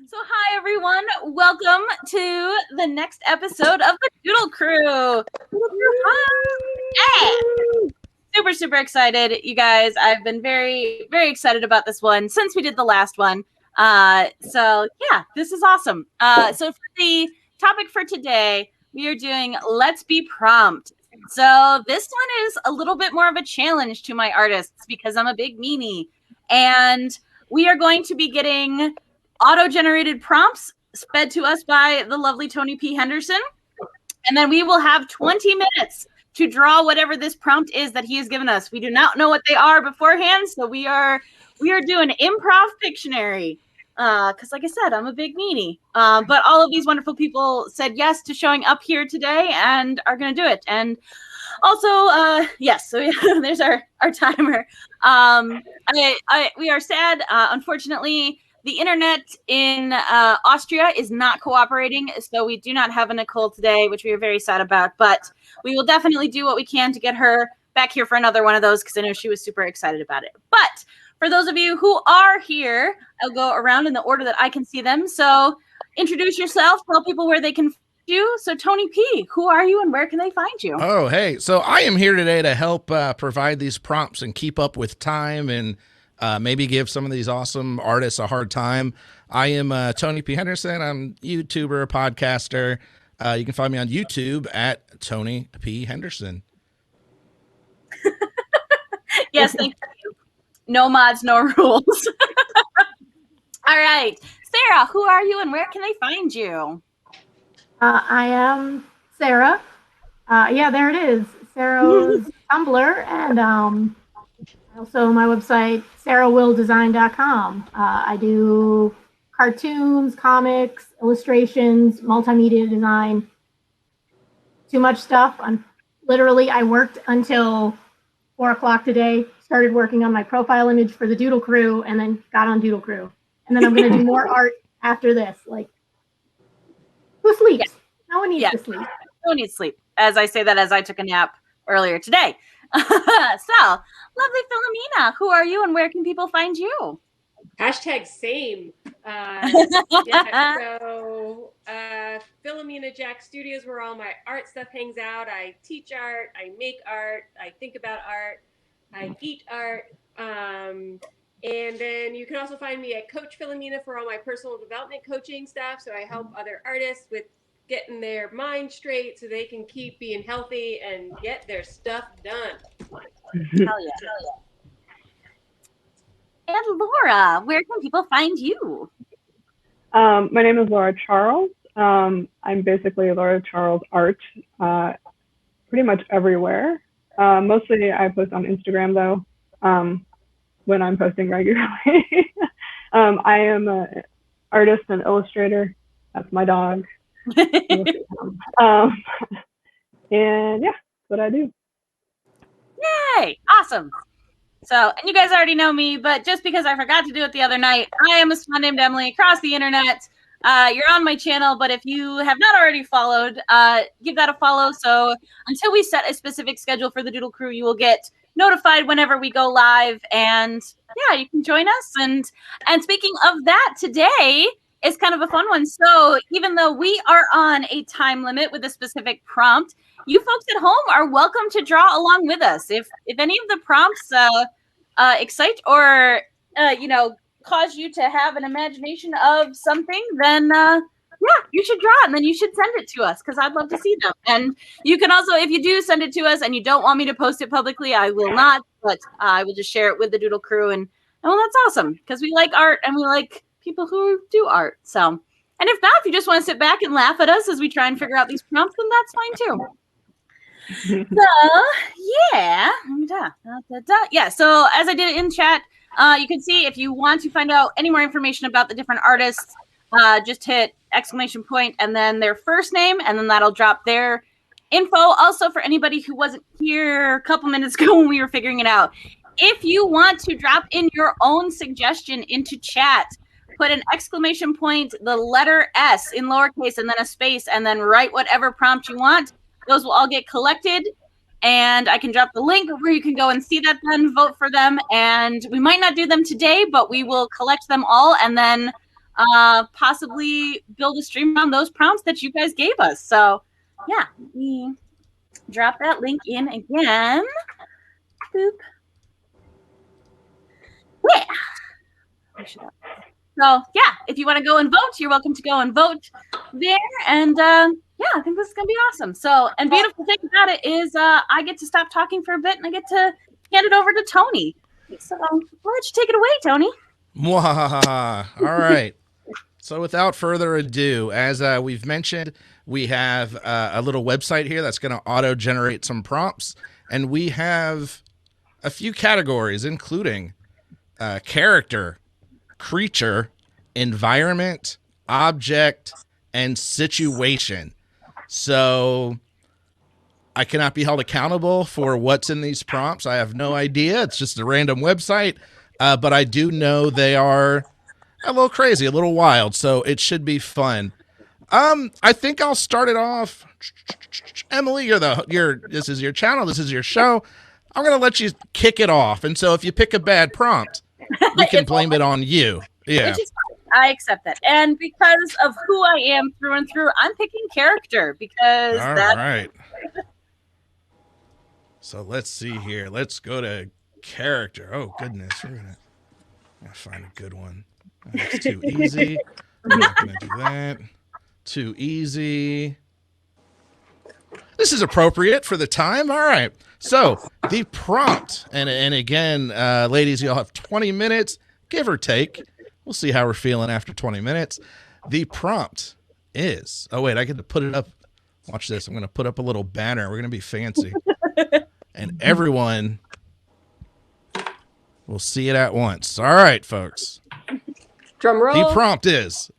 So hi everyone, welcome to the next episode of the Doodle Crew. Doodle Crew, hi. Hey! Super excited, you guys. I've been very excited about this one since we did the last one. So yeah, this is awesome. So for the topic for today, we are doing Let's Be Prompt. So this one is a little bit more of a challenge to my artists because I'm a big meanie, and we are going to be getting auto-generated prompts fed to us by the lovely Tony P. Henderson. And then we will have 20 minutes to draw whatever this prompt is that he has given us. We do not know what they are beforehand, so we are doing improv Pictionary. Because like I said, I'm a big meanie. But all of these wonderful people said yes to showing up here today and are going to do it. And also, yes, so there's our timer. We are sad. Unfortunately, the internet in Austria is not cooperating, so we do not have a Nicole today, which we are very sad about. But we will definitely do what we can to get her back here for another one of those because I know she was super excited about it. But for those of you who are here, I'll go around in the order that I can see them. So introduce yourself, tell people where they can find you. So Tony P., who are you and where can they find you? Oh, hey. So I am here today to help provide these prompts and keep up with time and maybe give some of these awesome artists a hard time. I am Tony P. Henderson. I'm a YouTuber, podcaster. You can find me on YouTube at Tony P. Henderson. Yes, thank you. No mods, no rules. All right. Sarah, who are you and where can they find you? I am Sarah. Yeah, there it is. Sarah's Tumblr, and also my website, sarahwilldesign.com. I do cartoons, comics, illustrations, multimedia design. Too much stuff. I worked until 4 o'clock today, started working on my profile image for the Doodle Crew, and then got on Doodle Crew. And then I'm going to do more art after this. Like, who sleeps? Yeah. No one needs to sleep. No one needs sleep. As I say that as I took a nap earlier today. So, lovely Philomena, who are you and where can people find you? Hashtag same. So Philomena Jack Studios, where all my art stuff hangs out. I teach art, I make art, I think about art, I eat art. And then you can also find me at Coach Philomena for all my personal development coaching stuff. So I help other artists with getting their mind straight so they can keep being healthy and get their stuff done. Hell yeah. And Laura, where can people find you? My name is Laura Charles. I'm basically Laura Charles art pretty much everywhere. Mostly I post on Instagram though, when I'm posting regularly. I am an artist and illustrator. That's my dog. And yeah, that's what I do. Yay! Awesome. So, and you guys already know me, but just because I forgot to do it the other night, I am a swan named Emily across the internet. You're on my channel, but if you have not already followed, give that a follow. So until we set a specific schedule for the Doodle Crew, you will get notified whenever we go live. And yeah, you can join us. And speaking of that, today is kind of a fun one. So even though we are on a time limit with a specific prompt, you folks at home are welcome to draw along with us. If any of the prompts excite or cause you to have an imagination of something, then yeah, you should draw it and then you should send it to us because I'd love to see them. And you can also, if you do send it to us and you don't want me to post it publicly, I will not, but I will just share it with the Doodle Crew. And well, that's awesome because we like art and we like people who do art. So, and if not, if you just want to sit back and laugh at us as we try and figure out these prompts, then that's fine too. So yeah, so as I did in chat, you can see if you want to find out any more information about the different artists, just hit ! And then their first name, and then that'll drop their info. Also, for anybody who wasn't here a couple minutes ago when we were figuring it out, if you want to drop in your own suggestion into chat, put an ! The letter S in lowercase, and then a space, and then write whatever prompt you want. Those will all get collected, and I can drop the link where you can go and see that, then vote for them. And we might not do them today, but we will collect them all and then possibly build a stream on those prompts that you guys gave us. So yeah, we drop that link in again. Boop. Yeah. So yeah, if you want to go and vote, you're welcome to go and vote there. And yeah, I think this is gonna be awesome. So, and beautiful thing about it is I get to stop talking for a bit and I get to hand it over to Tony. So why don't you take it away, Tony? Mwahaha. All right. So without further ado, as we've mentioned, we have a little website here that's going to auto-generate some prompts, and we have a few categories, including character, creature, environment, object, and situation. So I cannot be held accountable for what's in these prompts. I have no idea. It's just a random website, but I do know they are a little crazy, a little wild, so it should be fun. I think I'll start it off. Emily, this is your channel, this is your show. I'm gonna let you kick it off, and so if you pick a bad prompt, we can blame it on you. Yeah, which is fine. I accept that, and because of who I am through and through, I'm picking character because all that's right. So let's see here. Let's go to character. Oh goodness, we're gonna find a good one. That's too easy. I'm not gonna do that. Too easy. This is appropriate for the time. All right. So the prompt, and again, ladies, you'll have 20 minutes, give or take. We'll see how we're feeling after 20 minutes. The prompt is, oh wait, I get to put it up. Watch this. I'm going to put up a little banner. We're going to be fancy. And everyone will see it at once. All right, folks. Drum roll. The prompt is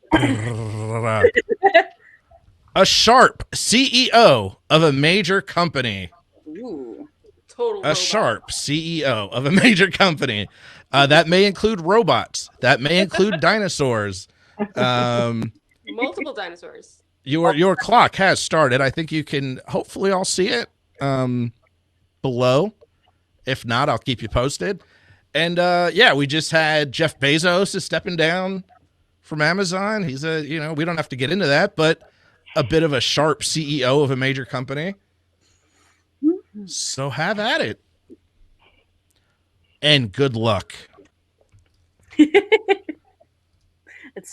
a sharp CEO of a major company. ooh. Total A robot. sharp CEO of a major company. That may include robots. That may include dinosaurs. Multiple dinosaurs. Your clock has started. I think you can hopefully all see it below. If not, I'll keep you posted. And yeah, we just had Jeff Bezos is stepping down from Amazon. He's we don't have to get into that, but a bit of a sharp CEO of a major company. So have at it. And good luck. It's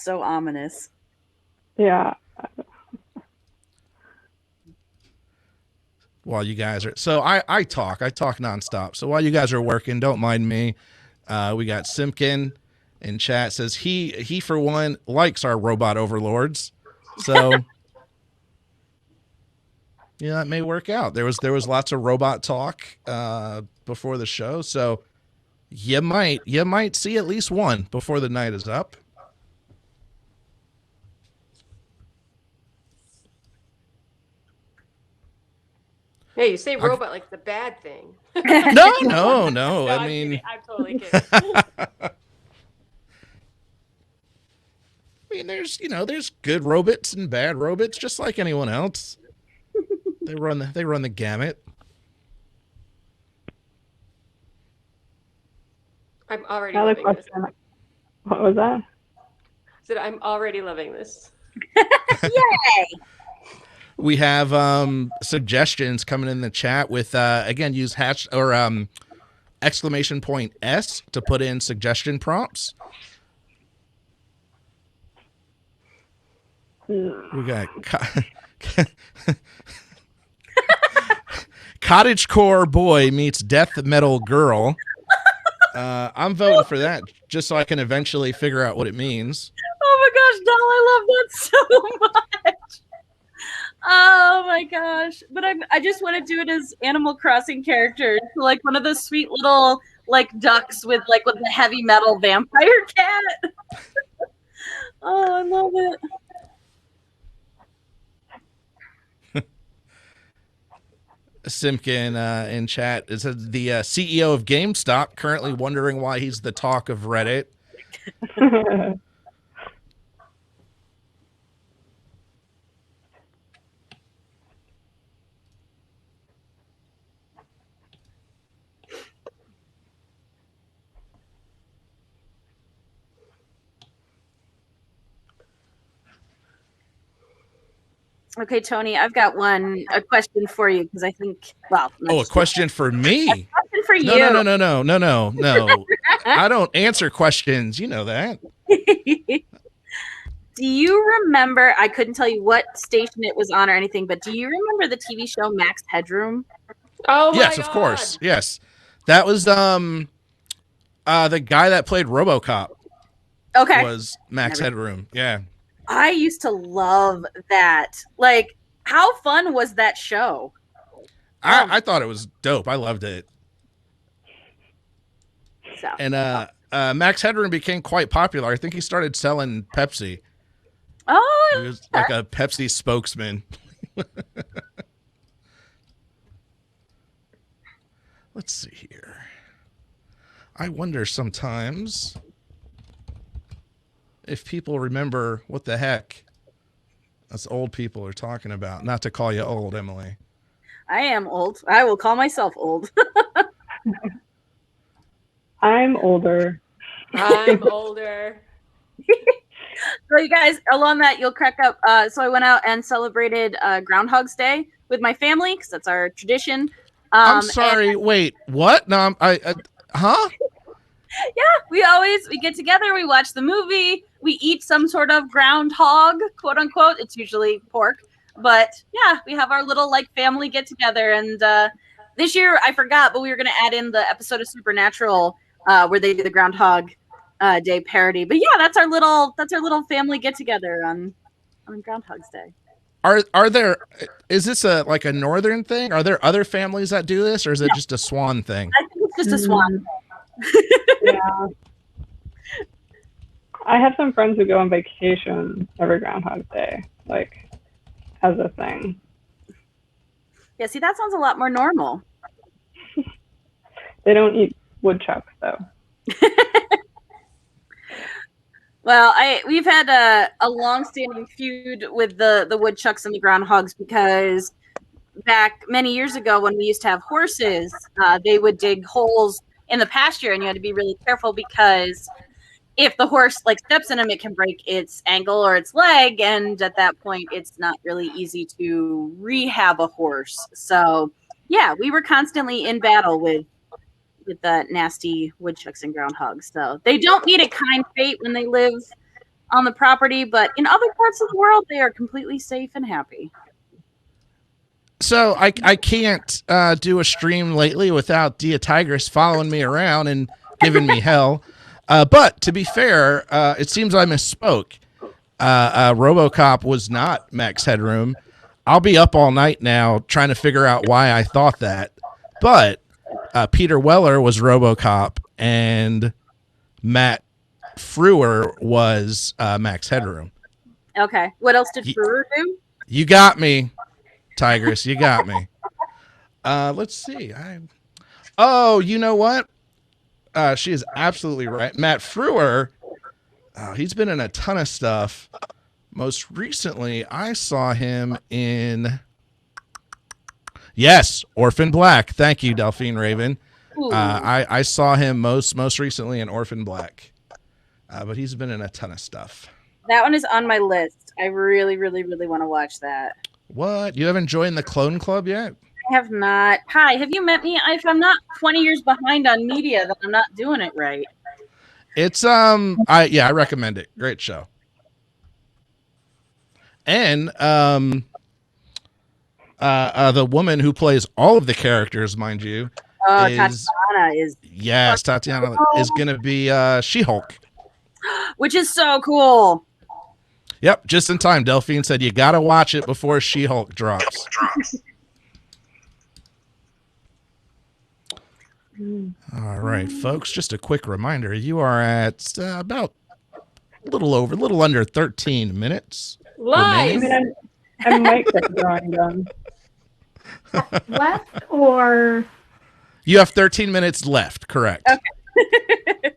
so ominous. Yeah. While you guys are, so I talk nonstop. So while you guys are working, don't mind me. We got Simpkin in chat says he for one likes our robot overlords. So yeah, that may work out. There was lots of robot talk before the show, so you might see at least one before the night is up. Yeah, you say robot like the bad thing. No. No, I I'm mean, kidding. I'm totally kidding. I mean, there's good robots and bad robots, just like anyone else. They run the gamut. I'm already Another loving this. question. What was that? Said I'm already loving this. Yay! We have suggestions coming in the chat with again, use hash or exclamation point S to put in suggestion prompts. We got cottagecore boy meets death metal girl. I'm voting for that just so I can eventually figure out what it means. Oh my gosh, Doll, I love that so much. Oh my gosh. But I just want to do it as Animal Crossing characters. Like one of those sweet little like ducks with the heavy metal vampire cat. Oh, I love it. Simpkin in chat, it says the CEO of GameStop currently wondering why he's the talk of Reddit. Okay, Tony, I've got a question for you because I think, well, not Oh, a just question for me? a question for No, you. no. I don't answer questions. You know that. Do you remember? I couldn't tell you what station it was on or anything, but do you remember the TV show Max Headroom? Oh my Yes, god. of course. Yes. That was the guy that played RoboCop Okay. was Max Headroom. Yeah. I used to love that. Like, how fun was that show? I thought it was dope. I loved it. So. And Max Headroom became quite popular. I think he started selling Pepsi. Oh, He was like a Pepsi spokesman. Let's see here. I wonder sometimes if people remember what the heck us old people are talking about. Not to call you old, Emily. I am old. I will call myself old. I'm older. I'm older. So you guys, along that, you'll crack up. So I went out and celebrated Groundhog's Day with my family because that's our tradition. I'm sorry. Wait, what? No, huh? Yeah, we get together, we watch the movie, we eat some sort of groundhog, quote unquote. It's usually pork, but yeah, we have our little like family get together. And this year I forgot, but we were going to add in the episode of Supernatural where they do the Groundhog Day parody. But yeah, that's our little family get together on Groundhog's Day. Are there? Is this a northern thing? Are there other families that do this, or is it just a Swan thing? I think it's just a Swan. Yeah. I have some friends who go on vacation every Groundhog Day, like as a thing. Yeah, see, that sounds a lot more normal. They don't eat woodchucks though. Well, we've had a long-standing feud with the woodchucks and the groundhogs because back many years ago when we used to have horses, they would dig holes in the pasture, and you had to be really careful because if the horse like steps in them, it can break its ankle or its leg, and at that point, it's not really easy to rehab a horse. So, yeah, we were constantly in battle with the nasty woodchucks and groundhogs. So they don't meet a kind fate when they live on the property, but in other parts of the world, they are completely safe and happy. So I can't do a stream lately without Dia Tigress following me around and giving me hell. But to be fair, it seems I misspoke. RoboCop was not Max Headroom. I'll be up all night now trying to figure out why I thought that. But Peter Weller was RoboCop, and Matt Frewer was Max Headroom. Okay. What else did Frewer do? You got me, Tigress. You got me. Let's see. Oh, you know what? She is absolutely right. Matt Frewer, he's been in a ton of stuff. Most recently, I saw him in... Yes, Orphan Black. Thank you, Delphine Raven. I saw him most recently in Orphan Black. But he's been in a ton of stuff. That one is on my list. I really, really, really want to watch that. What? You haven't joined the Clone Club yet? I have not. Hi, have you met me? If I'm not 20 years behind on media, then I'm not doing it right. It's I recommend it. Great show. And the woman who plays all of the characters, mind you, Tatiana is... Yes, Tatiana is going to be She-Hulk. Which is so cool. Yep, just in time. Delphine said you got to watch it before She-Hulk drops. All right, folks, just a quick reminder. You are at about a little under 13 minutes. Lies. I might get drawing done. Left or... You have 13 minutes left, correct. Okay.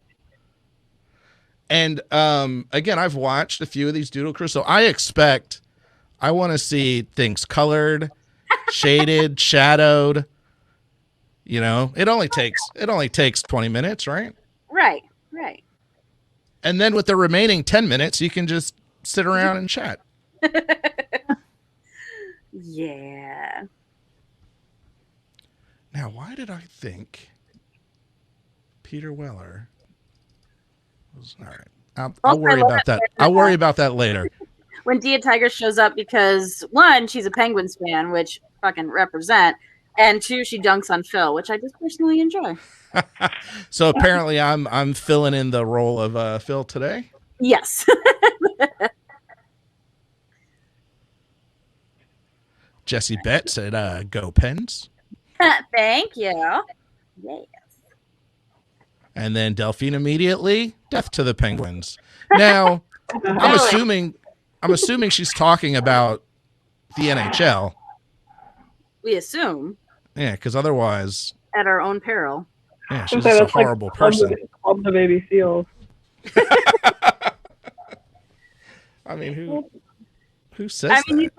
And again, I've watched a few of these Doodle Crew, so I want to see things colored, shaded, shadowed. You know, it only takes 20 minutes, right? Right. And then with the remaining 10 minutes, you can just sit around and chat. Yeah. Now, why did I think Peter Weller was all right? I'll Also, I worry love about it that. when, I'll worry about that later. when Dia Tiger shows up because one, she's a Penguins fan, which fucking represent, and two, she dunks on Phil, which I just personally enjoy. So apparently, I'm filling in the role of Phil today. Yes. Jesse Bet said, "Go Pens," Thank you. Yay. and then Delphine immediately, "Death to the Penguins." Now, I'm Really? assuming she's talking about the NHL. We assume Yeah, because otherwise, at our own peril. yeah, I she's was gonna just say a that's like horrible person. Club the Baby Seals. I mean, who says I mean,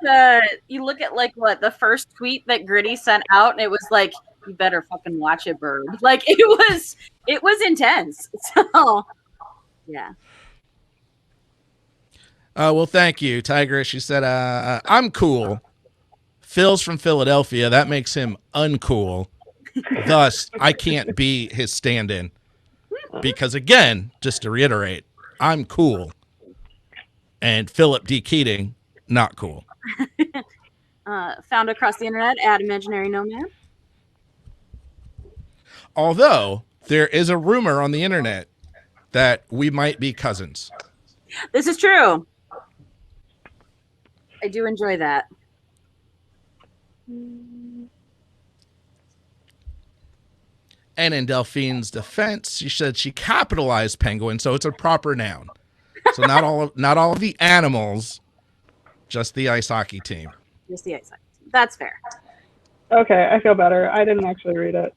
that? you look at like what the first tweet that Gritty sent out, and it was like, "You better fucking watch it, bird." Like it was intense. So yeah. Well, thank you, Tigress. She said, "I'm cool. Phil's from Philadelphia. That makes him uncool. Thus, I can't be his stand-in because, again, just to reiterate, I'm cool, and Philip D. Keating not cool." Found across the internet at Imaginary Nomad. Although there is a rumor on the internet that we might be cousins. This is true. I do enjoy that. And in Delphine's defense, she said she capitalized penguin, so it's a proper noun. So not all of the animals, just the ice hockey team. Just the ice hockey team. That's fair. Okay, I feel better. I didn't actually read it.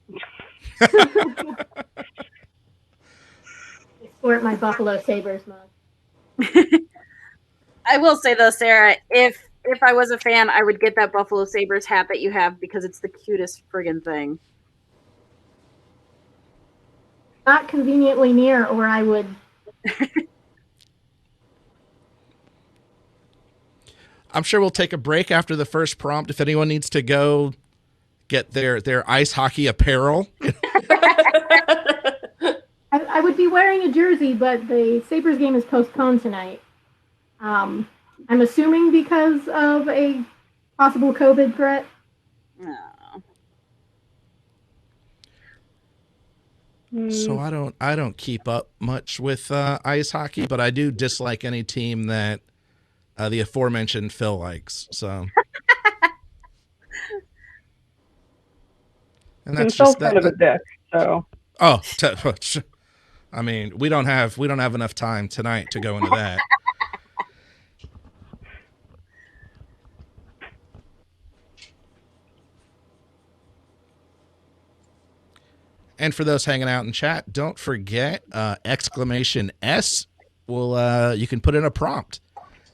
Sport my Buffalo Sabres mug. I will say though, Sarah, if I was a fan, I would get that Buffalo Sabres hat that you have because it's the cutest friggin' thing. Not conveniently near, or I would. I'm sure we'll take a break after the first prompt if anyone needs to go get their ice hockey apparel. I would be wearing a jersey, but the Sabres game is postponed tonight. I'm assuming because of a possible COVID threat. No. So I don't keep up much with ice hockey, but I do dislike any team that the aforementioned Phil likes. So, and that's Phil's just that. kind of a dick, so. Oh, I mean, we don't have enough time tonight to go into that. And for those hanging out in chat, don't forget exclamation S. Will you can put in a prompt,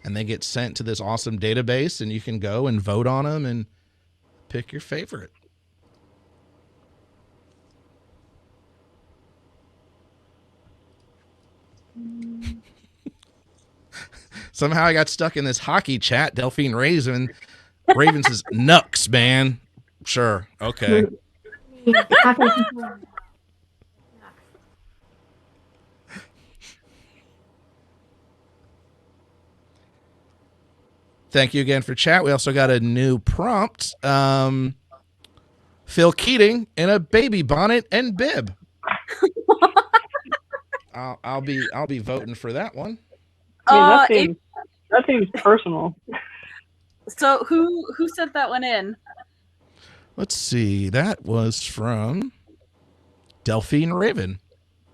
and they get sent to this awesome database, and you can go and vote on them and pick your favorite. Somehow I got stuck in this hockey chat. Delphine Raven says Nux, man. Sure, okay. Thank you again for chat. We also got a new prompt. Phil Keating in a baby bonnet and bib. I'll be voting for that one. I mean, that seems personal. So who sent that one in? Let's see. That was from Delphine Raven.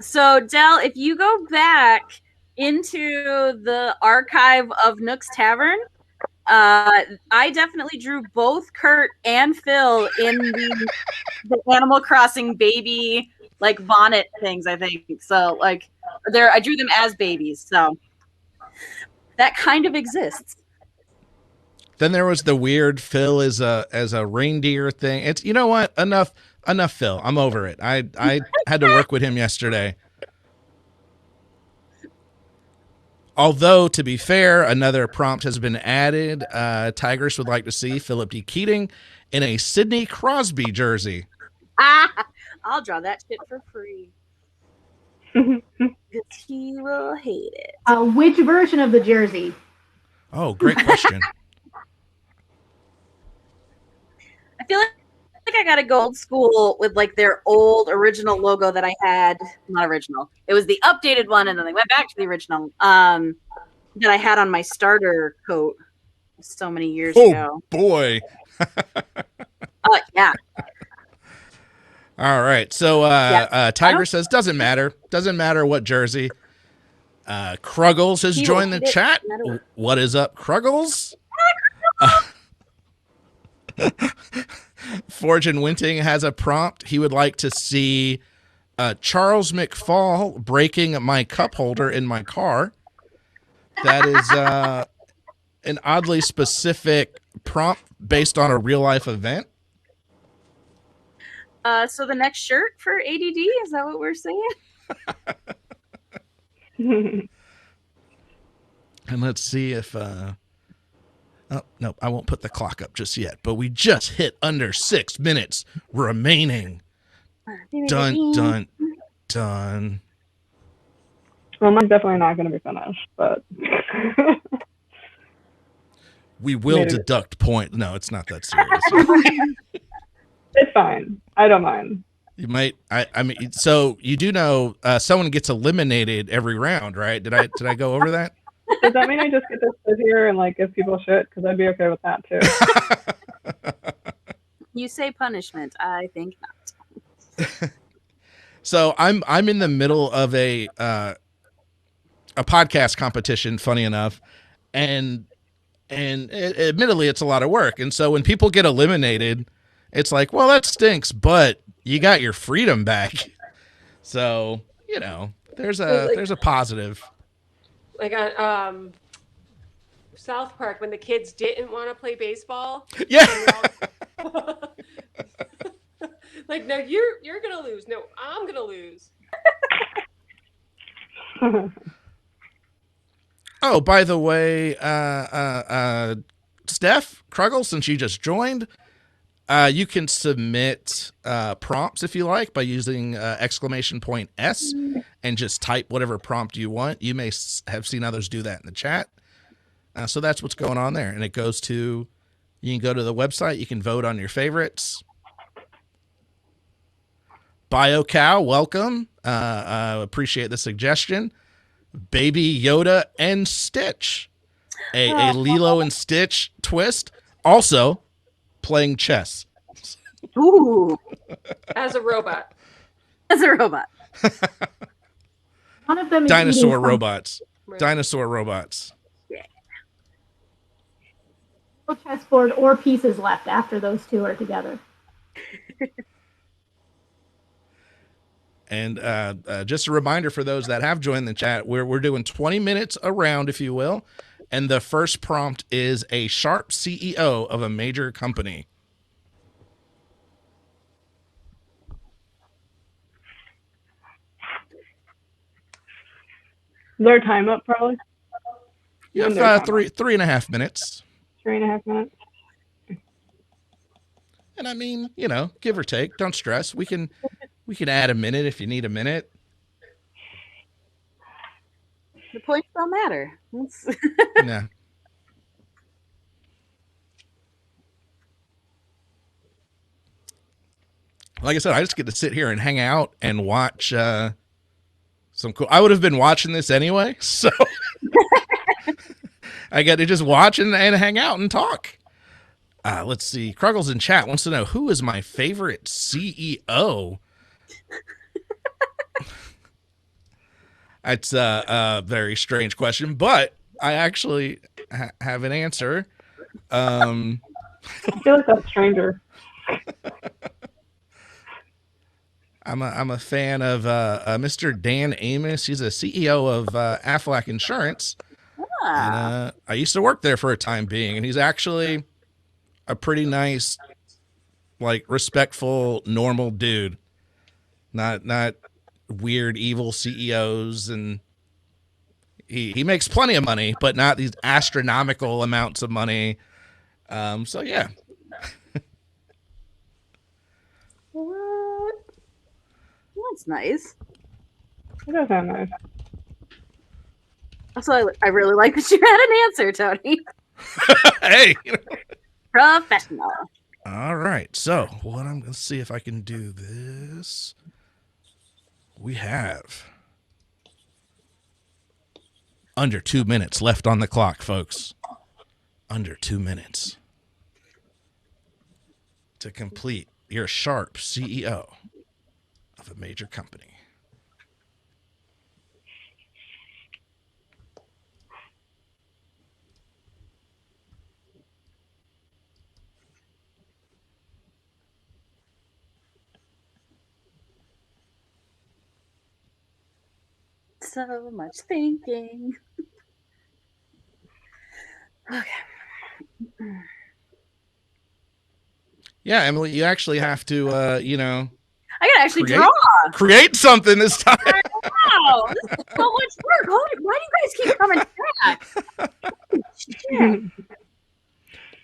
So Del, if you go back into the archive of Nook's Tavern, I definitely drew both Kurt and Phil in the Animal Crossing baby like bonnet things, I think. So like I drew them as babies. So that kind of exists. Then there was the weird Phil as a reindeer thing. It's, you know what? Enough Phil. I'm over it. I had to work with him yesterday. Although, to be fair, another prompt has been added. Tigers would like to see Philip D. Keating in a Sidney Crosby jersey. I'll draw that shit for free. Because he will hate it. Which version of the jersey? Oh, great question. I feel like I gotta go old school with like their old original logo that I had. Not original. It was the updated one, and then they went back to the original. That I had on my starter coat so many years ago. Boy. Yeah. All right. So Tiger says, doesn't matter. Doesn't matter what jersey. Kruggles has joined the chat. What is up, Kruggles? Fortune Winting has a prompt. He would like to see Charles McFall breaking my cup holder in my car. That is an oddly specific prompt based on a real life event. So the next shirt for ADD, is that what we're saying? And let's see if oh no, I won't put the clock up just yet, but we just hit under 6 minutes remaining. Dun. Well, mine's definitely not going to be finished, but we will deduct point. No, it's not that serious. It's fine. I don't mind. You might. I mean, so you do know someone gets eliminated every round, right? Did I go over that? Does that mean I just get to sit here and like give people shit? Because I'd be okay with that too. You say punishment. I think not. So I'm in the middle of a podcast competition. Funny enough, and admittedly, it's a lot of work. And so when people get eliminated, it's like, well, that stinks, but you got your freedom back. So you know, there's a positive. Like on South Park, when the kids didn't want to play baseball. Yeah. Like, no, you're gonna lose. No, I'm gonna lose. Oh, by the way, Steph Kruggle, since you just joined, you can submit prompts if you like by using !S and just type whatever prompt you want. You may have seen others do that in the chat. So that's what's going on there. And it goes to, you can go to the website, you can vote on your favorites. BioCow, welcome. Appreciate the suggestion. Baby Yoda and Stitch. A Lilo and Stitch twist. Also playing chess. Ooh. As a robot. One of them is Dinosaur robots. Right. Dinosaur robots. No chessboard or pieces left after those two are together. And just a reminder for those that have joined the chat, we're doing 20 minutes a round, if you will. And the first prompt is a sharp CEO of a major company. Is there a time up probably? Yeah, 3.5 minutes. 3.5 minutes. And I mean, you know, give or take, don't stress. We can add a minute if you need a minute. The points don't matter. Yeah. Like I said, I just get to sit here and hang out and watch some cool. I would have been watching this anyway, so I get to just watch and hang out and talk. Let's see. Kruggles in chat wants to know, who is my favorite CEO? It's a very strange question, but I actually have an answer. I feel like that's stranger. I'm a fan of Mr. Dan Amos. He's a CEO of Aflac Insurance. And I used to work there for a time being, and he's actually a pretty nice, like, respectful, normal dude. Not weird, evil CEOs, and he makes plenty of money, but not these astronomical amounts of money. So yeah. What? That's nice. It does sound nice. Also, I really like that you had an answer, Tony. Hey. Professional. All right. So what I'm gonna see if I can do this. We have under 2 minutes left on the clock, folks. Under 2 minutes to complete your sharp CEO of a major company. So much thinking. Okay. Yeah, Emily, you actually have to, I gotta actually create- draw. create something this time. Wow, this is so much work. Why do you guys keep coming back? Shit.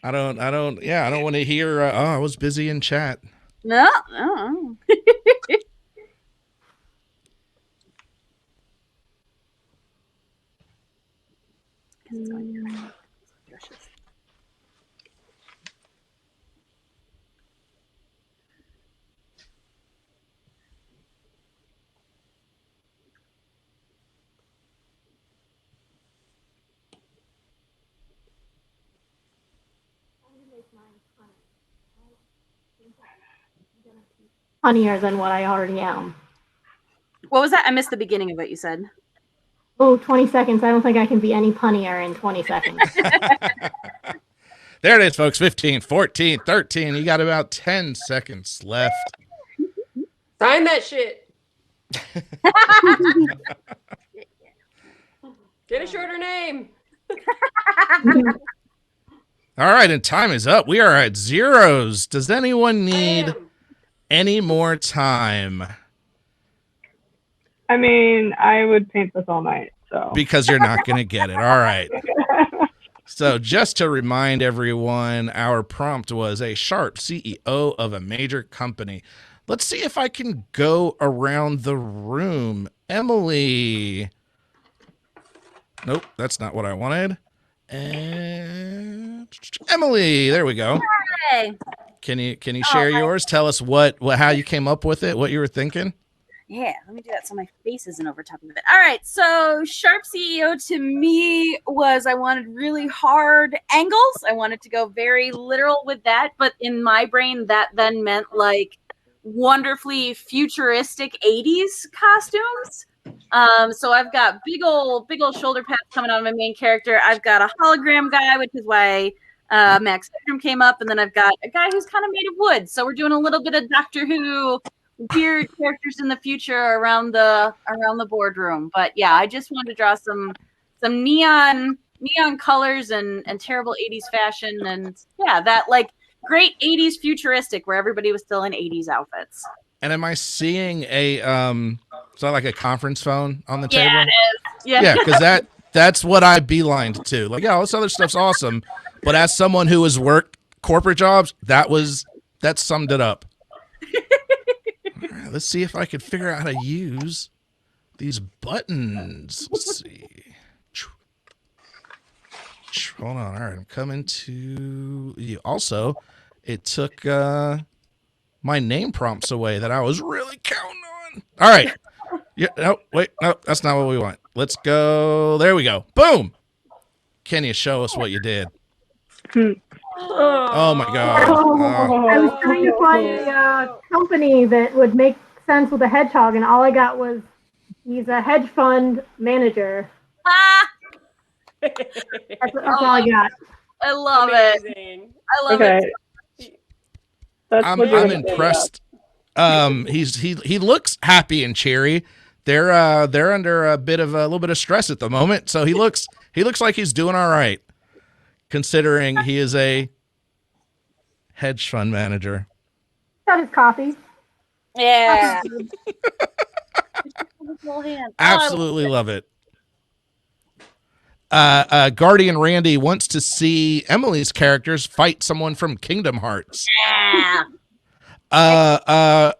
I don't want to hear, I was busy in chat. No. Funnier than what I already am. What was that? I missed the beginning of what you said. Oh, 20 seconds. I don't think I can be any punnier in 20 seconds. There it is, folks. 15, 14, 13. You got about 10 seconds left. Sign that shit. Get a shorter name. All right, and time is up. We are at zeros. Does anyone need any more time? I mean, I would paint this all night. So Because you're not going to get it. All right. So just to remind everyone, our prompt was a sharp CEO of a major company. Let's see if I can go around the room. Emily. Nope, that's not what I wanted. And Emily, there we go. Hey. Can you share yours? Tell us how you came up with it, what you were thinking? Yeah, let me do that so my face isn't over top of it. All right, so Sharp CEO to me was I wanted really hard angles. I wanted to go very literal with that, but in my brain that then meant like wonderfully futuristic 80s costumes. So I've got big old shoulder pads coming out of my main character. I've got a hologram guy, which is why Max Headroom came up, and then I've got a guy who's kind of made of wood. So we're doing a little bit of Doctor Who weird characters in the future around the boardroom. But yeah, I just wanted to draw some neon colors and terrible 80s fashion, and yeah, that like great 80s futuristic where everybody was still in 80s outfits. And am I seeing a is that like a conference phone on the Yeah, table? it is. Yeah. Yeah, because that's what I beelined to. Like, yeah, all this other stuff's awesome, but as someone who has worked corporate jobs, that summed it up. All right, let's see if I can figure out how to use these buttons. Let's see. Hold on. All right, I'm coming to you. Also, it took my name prompts away that I was really counting on. All right. Yeah. No, wait. No, that's not what we want. Let's go. There we go. Boom. Can you show us what you did? Oh my God. I was trying to find a company that would make sense with a hedgehog, and all I got was he's a hedge fund manager. That's all I got. I love it. Amazing. I love it. That's I'm what you're gonna impressed. He looks happy and cheery. They're under a little bit of stress at the moment, so he looks like he's doing all right, considering he is a hedge fund manager. Got his coffee. Yeah. Absolutely love it. Guardian Randy wants to see Emily's characters fight someone from Kingdom Hearts. Yeah.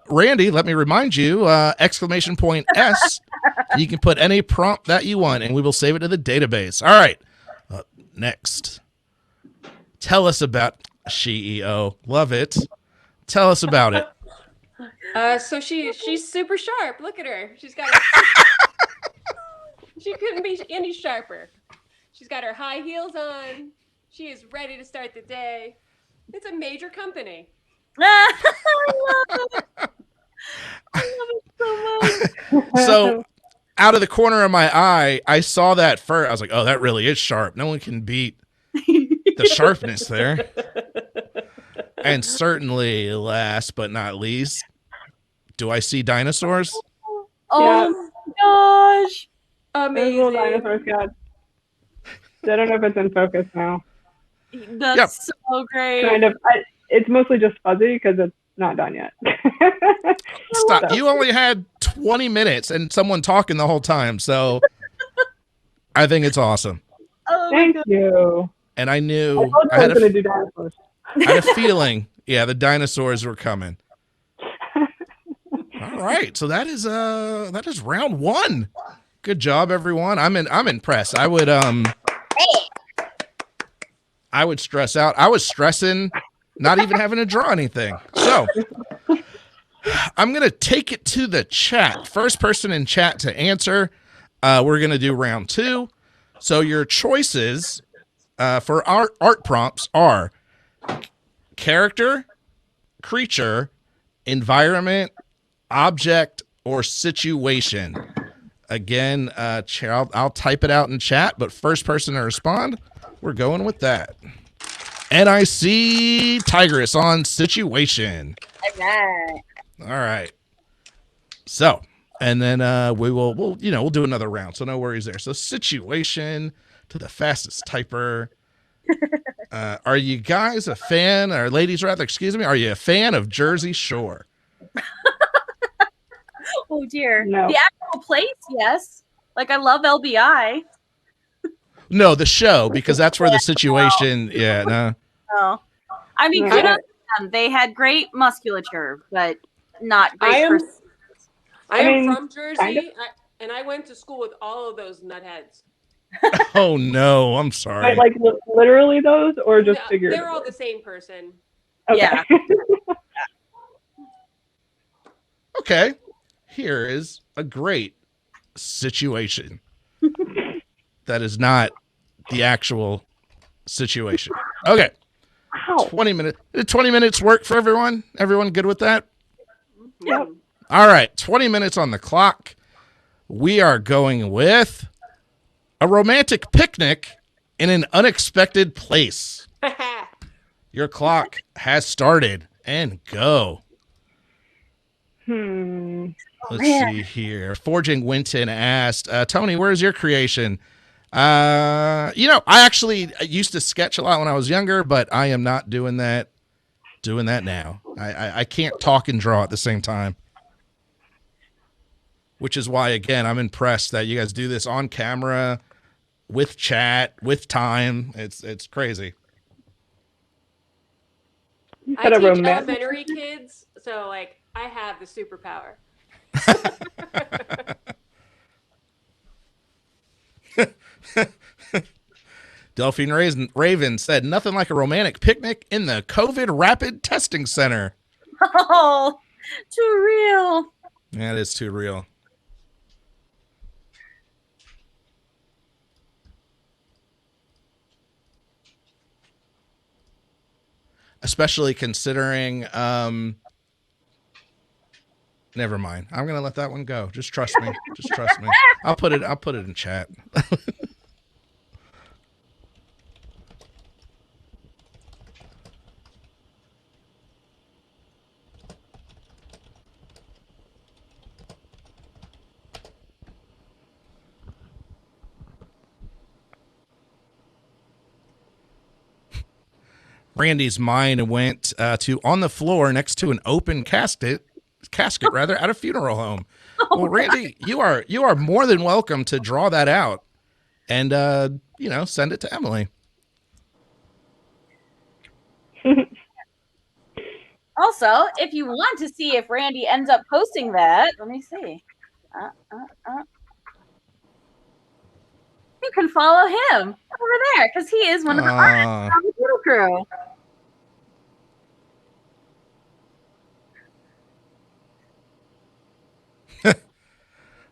Randy, let me remind you, exclamation point S. You can put any prompt that you want, and we will save it to the database. All right. Next. Tell us about CEO. Love it. Tell us about it. So she's super sharp. Look at her. She's got. She couldn't be any sharper. She's got her high heels on. She is ready to start the day. It's a major company. I love it. I love it so much. So, out of the corner of my eye, I saw that first. I was like, oh, that really is sharp. No one can beat the sharpness there. And certainly, last but not least, do I see dinosaurs? Oh my gosh. There's little Amazing. dinosaur cats. I don't know if it's in focus now. That's so great. Kind of. It's mostly just fuzzy because it's not done yet. Stop. You only had 20 minutes and someone talking the whole time. So I think it's awesome. Oh my Thank God. you. And I knew I was going to do dinosaurs. I had a feeling, yeah, the dinosaurs were coming. All right. So that is round one. Good job, everyone. I'm impressed. I would stress out. I was stressing not even having to draw anything. So I'm going to take it to the chat. First person in chat to answer. We're going to do round two. So your choices for our art prompts are character, creature, environment, object, or situation. Again, I'll type it out in chat, but first person to respond, we're going with that. And I see Tigress on situation. All right. So, and then we'll do another round. So no worries there. So situation to the fastest typer. Are you guys a fan, or ladies rather, excuse me, are you a fan of Jersey Shore? Oh dear. No. The actual place, yes. Like I love LBI. No, the show, because that's where the situation. Yeah, no. Oh. I mean, No. good on them. They had great musculature, but not great. I mean, am from Jersey, kind of. and I went to school with all of those nutheads. Oh no, I'm sorry. Like literally those, or just figuratively? They're all the same person. Okay. Yeah. Okay, here is a great situation that is not the actual situation. Okay, Wow. 20 minutes. 20 minutes work for everyone? Everyone good with that? Yep. All right, 20 minutes on the clock. We are going with a romantic picnic in an unexpected place. Your clock has started, and go. Let's see here. Forging Winton asked, Tony, where's your creation? I actually used to sketch a lot when I was younger, but I am not doing that now. I can't talk and draw at the same time. Which is why, again, I'm impressed that you guys do this on camera, with chat, with time. It's crazy. I teach elementary kids, so like I have the superpower. Delphine Raven said, nothing like a romantic picnic in the COVID rapid testing center. Oh, too real. That is too real. Especially considering, never mind. I'm gonna let that one go. Just trust me. Just trust me. I'll put it in chat. Randy's mind went to on the floor next to an open casket at a funeral home. Well, Randy, you are more than welcome to draw that out and send it to Emily. Also, if you want to see if Randy ends up posting that, let me see. You can follow him over there because he is one of the artists on the Doodle Crew.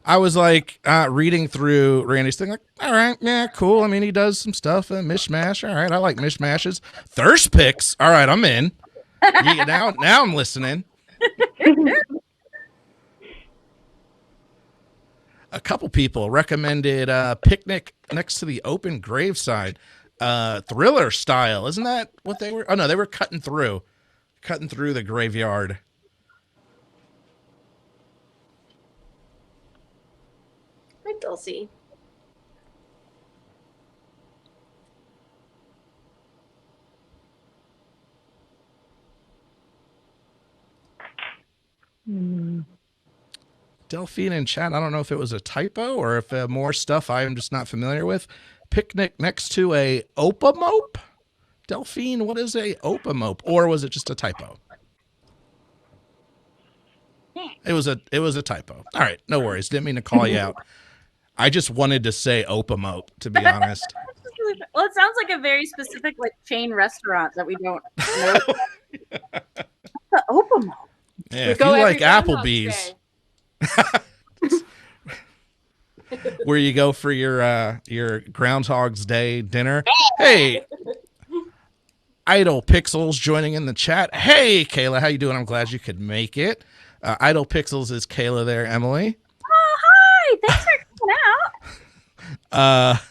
I was like reading through Randy's thing, like, all right, yeah, cool. I mean, he does some stuff, mishmash. All right, I like mishmashes. Thirst picks. All right, I'm in. Yeah, now I'm listening. A couple people recommended picnic next to the open graveside, thriller style. Isn't that what they were? Oh no, they were cutting through the graveyard. Hi, Dulcie. Delphine in chat. I don't know if it was a typo or if more stuff I'm just not familiar with. Picnic next to a opamope. Delphine, what is a opamope? Or was it just a typo? It was a typo. All right, no worries. Didn't mean to call you out. I just wanted to say opamope, to be honest. Well, it sounds like a very specific chain restaurant that we don't know. The Opamo. Yeah, if you like Applebee's, where you go for your Groundhog's Day dinner. Hey, Idle Pixels joining in the chat. Hey, Kayla, how you doing? I'm glad you could make it. Idle Pixels is Kayla there, Emily. Oh, hi! Thanks for coming out.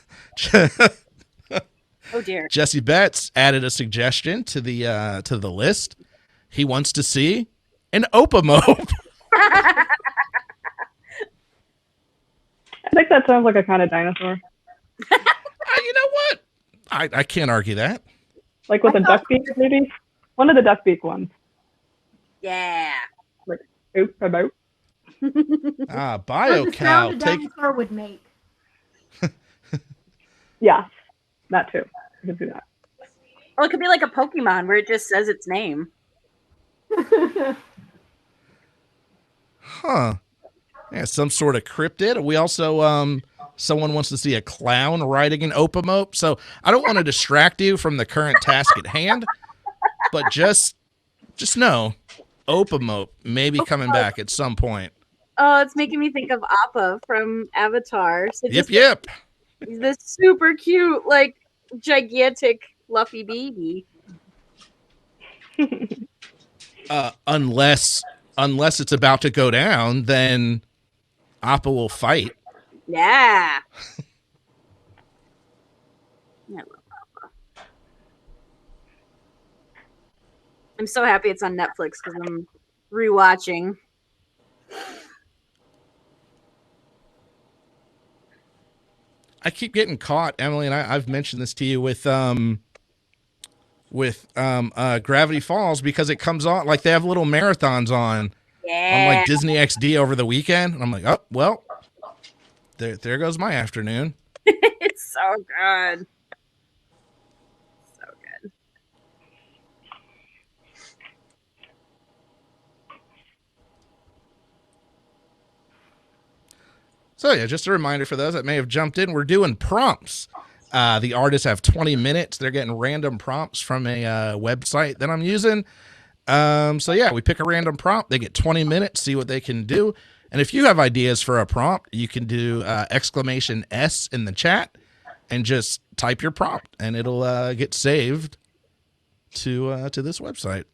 Oh dear. Jesse Betts added a suggestion to the list. He wants to see an opamope. I think that sounds like a kind of dinosaur. You know what? I can't argue that. Like with a duck beak, maybe? One of the duck beak ones. Yeah. Like, oop, about. Bio cow. A dinosaur would make. Yeah, that too. I could do that. Or it could be like a Pokemon where it just says its name. Huh. Yeah, some sort of cryptid. We also someone wants to see a clown riding an opamope. So I don't want to distract you from the current task at hand, but just know opamope may be coming back at some point. Oh, it's making me think of Appa from Avatar. So Yep. He's this super cute, gigantic, fluffy baby. Unless it's about to go down, then Appa will fight. Yeah. I love Appa. I'm so happy it's on Netflix because I'm rewatching. I keep getting caught, Emily, and I've mentioned this to you with Gravity Falls, because it comes on like they have little marathons on like Disney XD over the weekend, and I'm like, oh well, there goes my afternoon. It's so good. So good. So yeah, just a reminder for those that may have jumped in, we're doing prompts. The artists have 20 minutes. They're getting random prompts from a website that I'm using. So yeah, we pick a random prompt. They get 20 minutes, see what they can do. And if you have ideas for a prompt, you can do !S in the chat and just type your prompt, and it'll get saved to this website.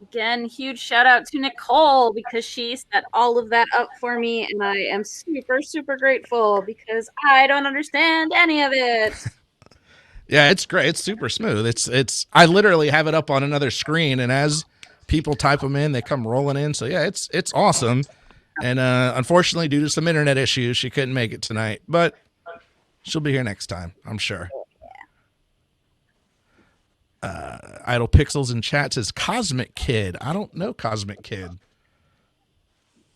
Again, huge shout out to Nicole because she set all of that up for me, and I am super, super grateful because I don't understand any of it. Yeah, it's great. It's super smooth. It's I literally have it up on another screen, and as people type them in, they come rolling in. So yeah, it's awesome. And unfortunately, due to some internet issues, she couldn't make it tonight, but she'll be here next time, I'm sure. Idle Pixels in chat says Cosmic Kid. I don't know Cosmic Kid.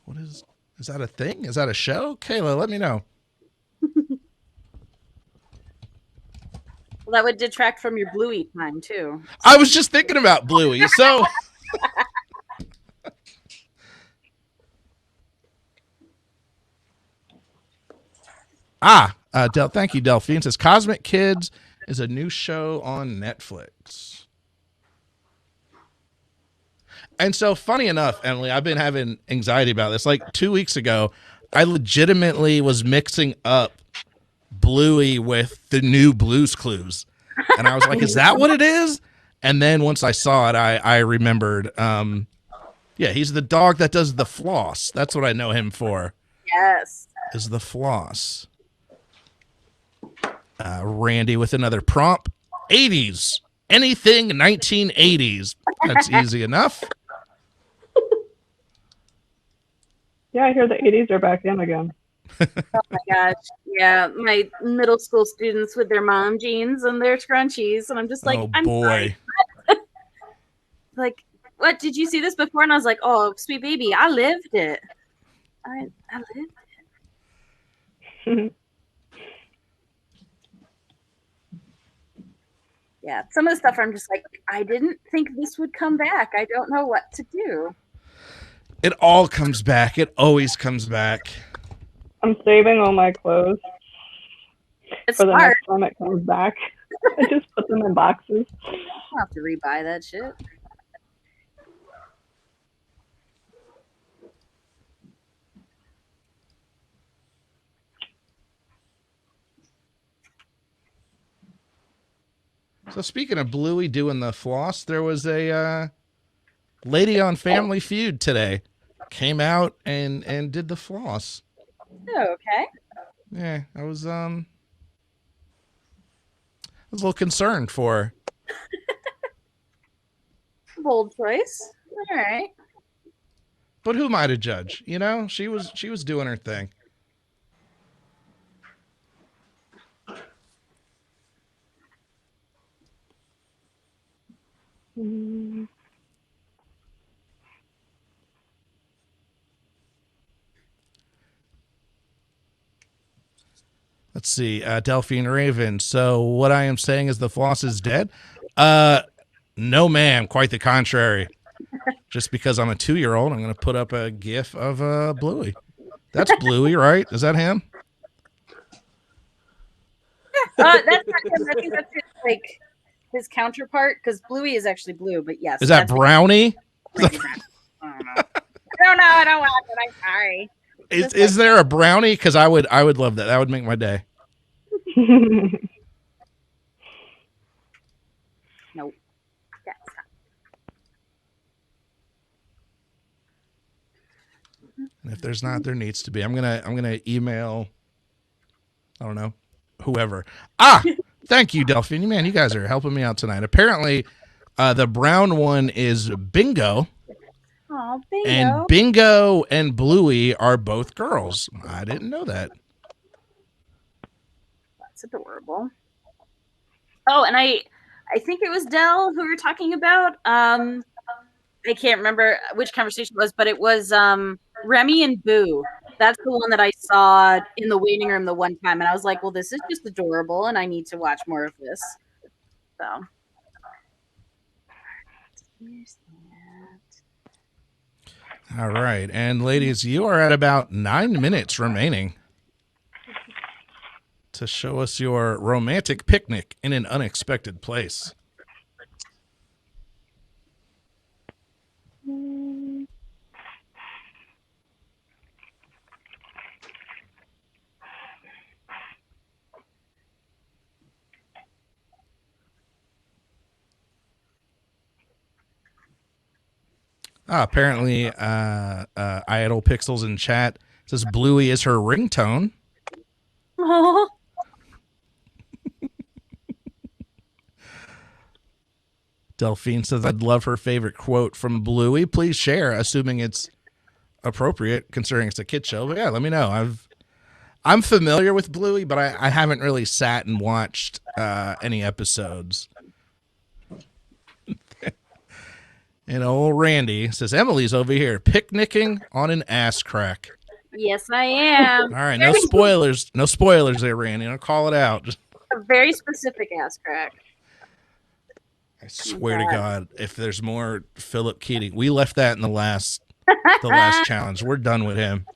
What is Is that a thing? Is that a show? Kayla, let me know. Well, that would detract from your Bluey time too. I was just thinking about Bluey. So thank you, Delphine. Says Cosmic Kids is a new show on Netflix. And so, funny enough, Emily, I've been having anxiety about this. Like 2 weeks ago, I legitimately was mixing up Bluey with the new Blue's Clues, and I was like, "Is that what it is?" And then once I saw it, I remembered. Yeah, he's the dog that does the floss. That's what I know him for. Yes. Is the floss. Randy with another prompt. 80s. Anything 1980s. That's easy enough. Yeah, I hear the 80s are back in again. Oh my gosh. Yeah, my middle school students with their mom jeans and their scrunchies, and I'm just like, oh I'm boy. sorry. Like, what? Did you see this before? And I was like, oh, sweet baby, I lived it. I lived it. Yeah, some of the stuff I'm just like, I didn't think this would come back. I don't know what to do. It all comes back. It always comes back. I'm saving all my clothes It's for the smart. next time it comes back. I just put them in boxes. I'll have to rebuy that shit. So speaking of Bluey doing the floss, there was a lady on Family Feud today. Came out and did the floss. Oh, okay. Yeah, I was a little concerned for her. Bold choice. All right. But who am I to judge? You know, she was doing her thing. Let's see, Delphine Raven. So what I am saying is the floss is dead? No, ma'am. Quite the contrary. Just because I'm a 2-year-old, I'm going to put up a GIF of Bluey. That's Bluey, right? Is that him? That's not him. I think that's his counterpart, because Bluey is actually blue, but yes. Is that Brownie? I don't know. I don't want it. I'm sorry. Is there a brownie? Because I would love that. That would make my day. Nope. Yes. And if there's not, there needs to be. I'm gonna email. I don't know, whoever. Thank you, Delphine. Man, you guys are helping me out tonight. Apparently, the brown one is Bingo. Oh, Bingo. And Bingo and Bluey are both girls. I didn't know that. That's adorable. Oh, and I think it was Dell who we were talking about. I can't remember which conversation it was, but it was Remy and Boo. That's the one that I saw in the waiting room the one time, and I was like, well, this is just adorable, and I need to watch more of this. So. All right. And ladies, you are at about 9 minutes remaining to show us your romantic picnic in an unexpected place. Apparently, Idle Pixels in chat says Bluey is her ringtone. Oh. Delphine says, I'd love her favorite quote from Bluey. Please share, assuming it's appropriate, considering it's a kid show. But yeah, let me know. I'm familiar with Bluey, but I haven't really sat and watched any episodes. And old Randy says, Emily's over here picnicking on an ass crack. Yes, I am. All right, no spoilers. No spoilers there, Randy. I'll call it out. Just, A very specific ass crack. I swear to God, if there's more Philip Keating, we left that in the last challenge. We're done with him.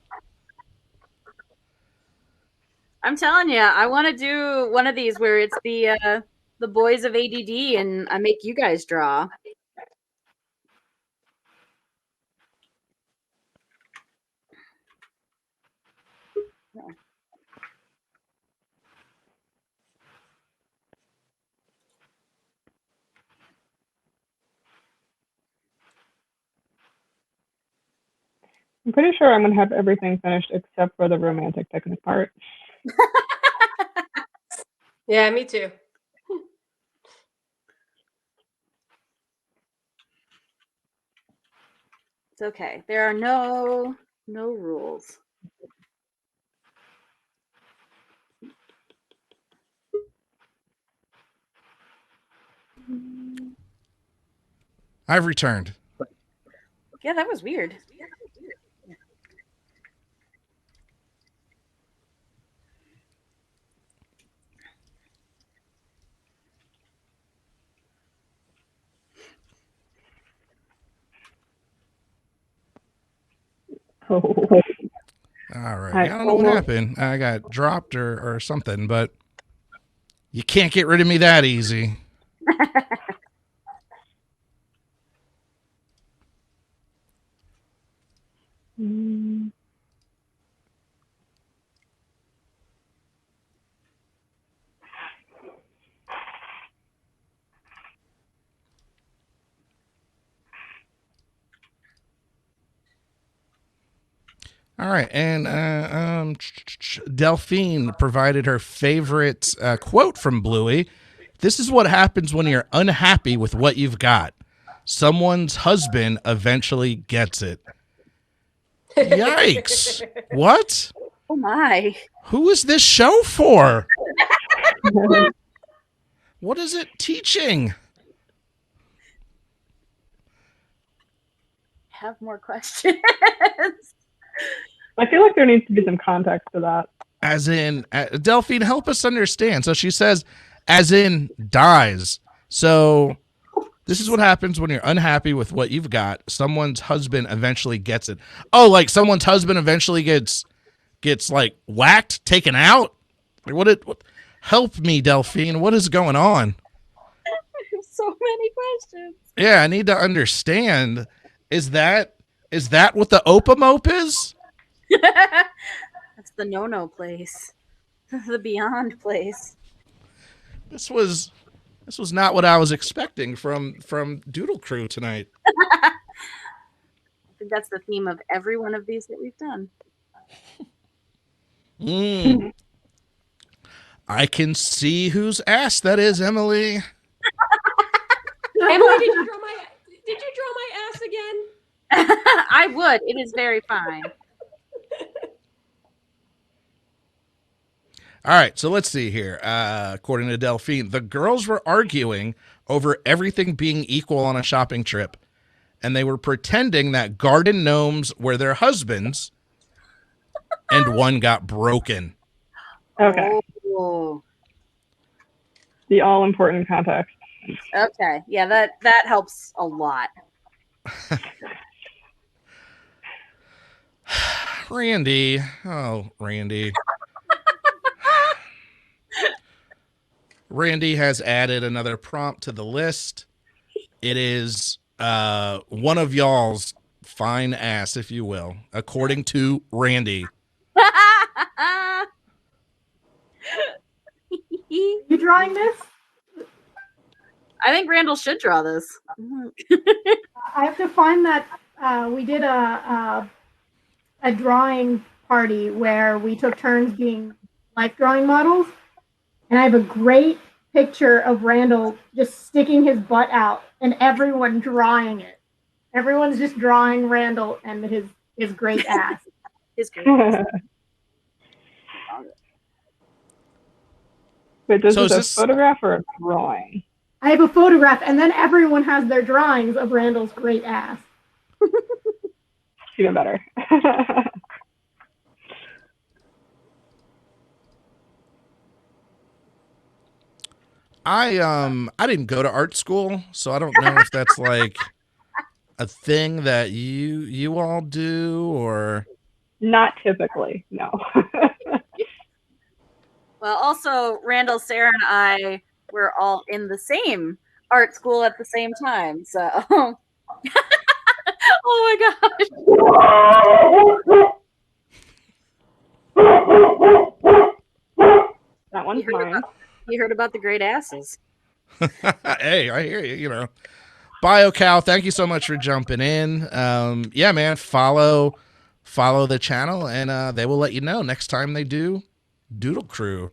I'm telling you, I want to do one of these where it's the boys of ADD and I make you guys draw. I'm pretty sure I'm going to have everything finished except for the romantic picnic part. Yeah, me too. It's okay. There are no rules. I've returned. Yeah, that was weird. Oh. All right. I don't know what happened. I got dropped or something, but you can't get rid of me that easy. All right, and Delphine provided her favorite quote from Bluey. This is what happens when you're unhappy with what you've got. Someone's husband eventually gets it. Yikes. What? Oh my. Who is this show for? What is it teaching? Have more questions. I feel like there needs to be some context to that. As in, Delphine, help us understand. So she says, as in, dies. So this is what happens when you're unhappy with what you've got. Someone's husband eventually gets it. Oh, like someone's husband eventually gets like whacked, taken out? Like what help me, Delphine. What is going on? So many questions. Yeah, I need to understand. Is that what the Opa-Mope is? That's the no place. The beyond place. This was not what I was expecting from Doodle Crew tonight. I think that's the theme of every one of these that we've done. I can see whose ass that is, Emily. Emily, did you draw my ass again? I would. It is very fine. All right, so let's see here. According to Delphine, the girls were arguing over everything being equal on a shopping trip, and they were pretending that garden gnomes were their husbands, and one got broken. Okay. Oh. The all-important context. Okay. Yeah, that helps a lot. Randy. Oh, Randy. Randy has added another prompt to the list. It is one of y'all's fine ass, if you will, according to Randy. You drawing this? I think Randall should draw this. I have to find that we did a drawing party where we took turns being life drawing models, and I have a great picture of Randall just sticking his butt out and everyone drawing it. Everyone's just drawing Randall and his great ass. His great ass. But this So is is a this- photograph or a drawing? I have a photograph, and then everyone has their drawings of Randall's great ass. Even better. I didn't go to art school, so I don't know if that's like a thing that you all do or Not typically, no. Well, also, Randall, Sarah, and I were all in the same art school at the same time. So, oh my gosh. That one's mine. You heard about the great asses. hey, I hear you, you know. BioCow, thank you so much for jumping in. Yeah, man, follow the channel and they will let you know next time they do Doodle Crew.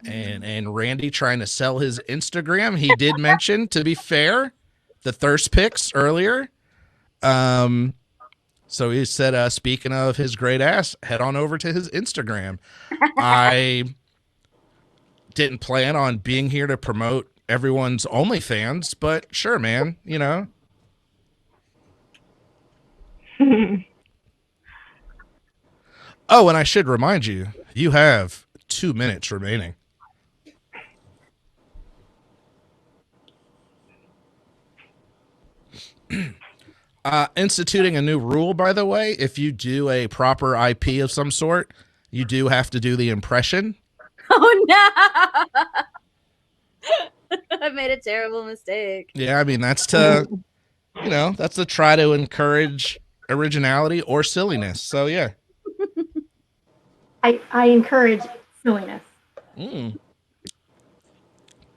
And Randy trying to sell his Instagram. He did mention, to be fair, the thirst pics earlier. So he said, speaking of his great ass, head on over to his Instagram. I didn't plan on being here to promote everyone's OnlyFans, but sure, man, you know. Oh, and I should remind you, you have 2 minutes remaining. Instituting a new rule, by the way. If you do a proper IP of some sort, you do have to do the impression. Oh no! I made a terrible mistake. Yeah, I mean, that's to, you know, that's to try to encourage originality or silliness. So, yeah. I encourage silliness.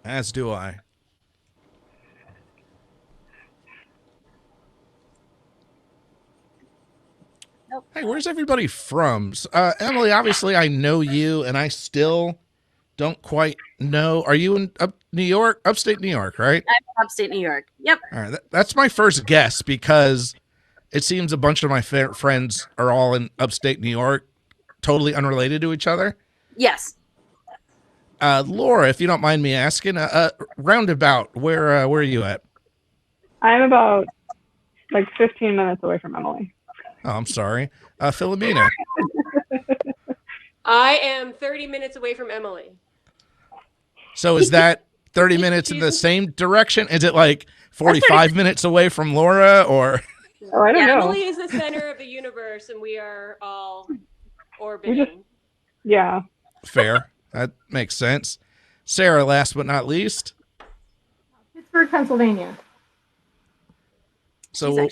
As do I. Nope. Hey, where's everybody from? Emily, obviously I know you, and I still don't quite know. Are you in New York? Upstate New York, right? I'm from upstate New York. Yep. All right, that's my first guess because it seems a bunch of my friends are all in upstate New York, totally unrelated to each other. Yes. Laura, if you don't mind me asking, roundabout, where are you at? I'm about like 15 minutes away from Emily. Oh, I'm sorry. Philomena. I am 30 minutes away from Emily. So is that 30 minutes in the same direction? Is it like 45 minutes away from Laura or? Oh, I don't know. Emily is the center of the universe, and we are all orbiting. Yeah. Fair. That makes sense. Sarah, last but not least. Pittsburgh, Pennsylvania. So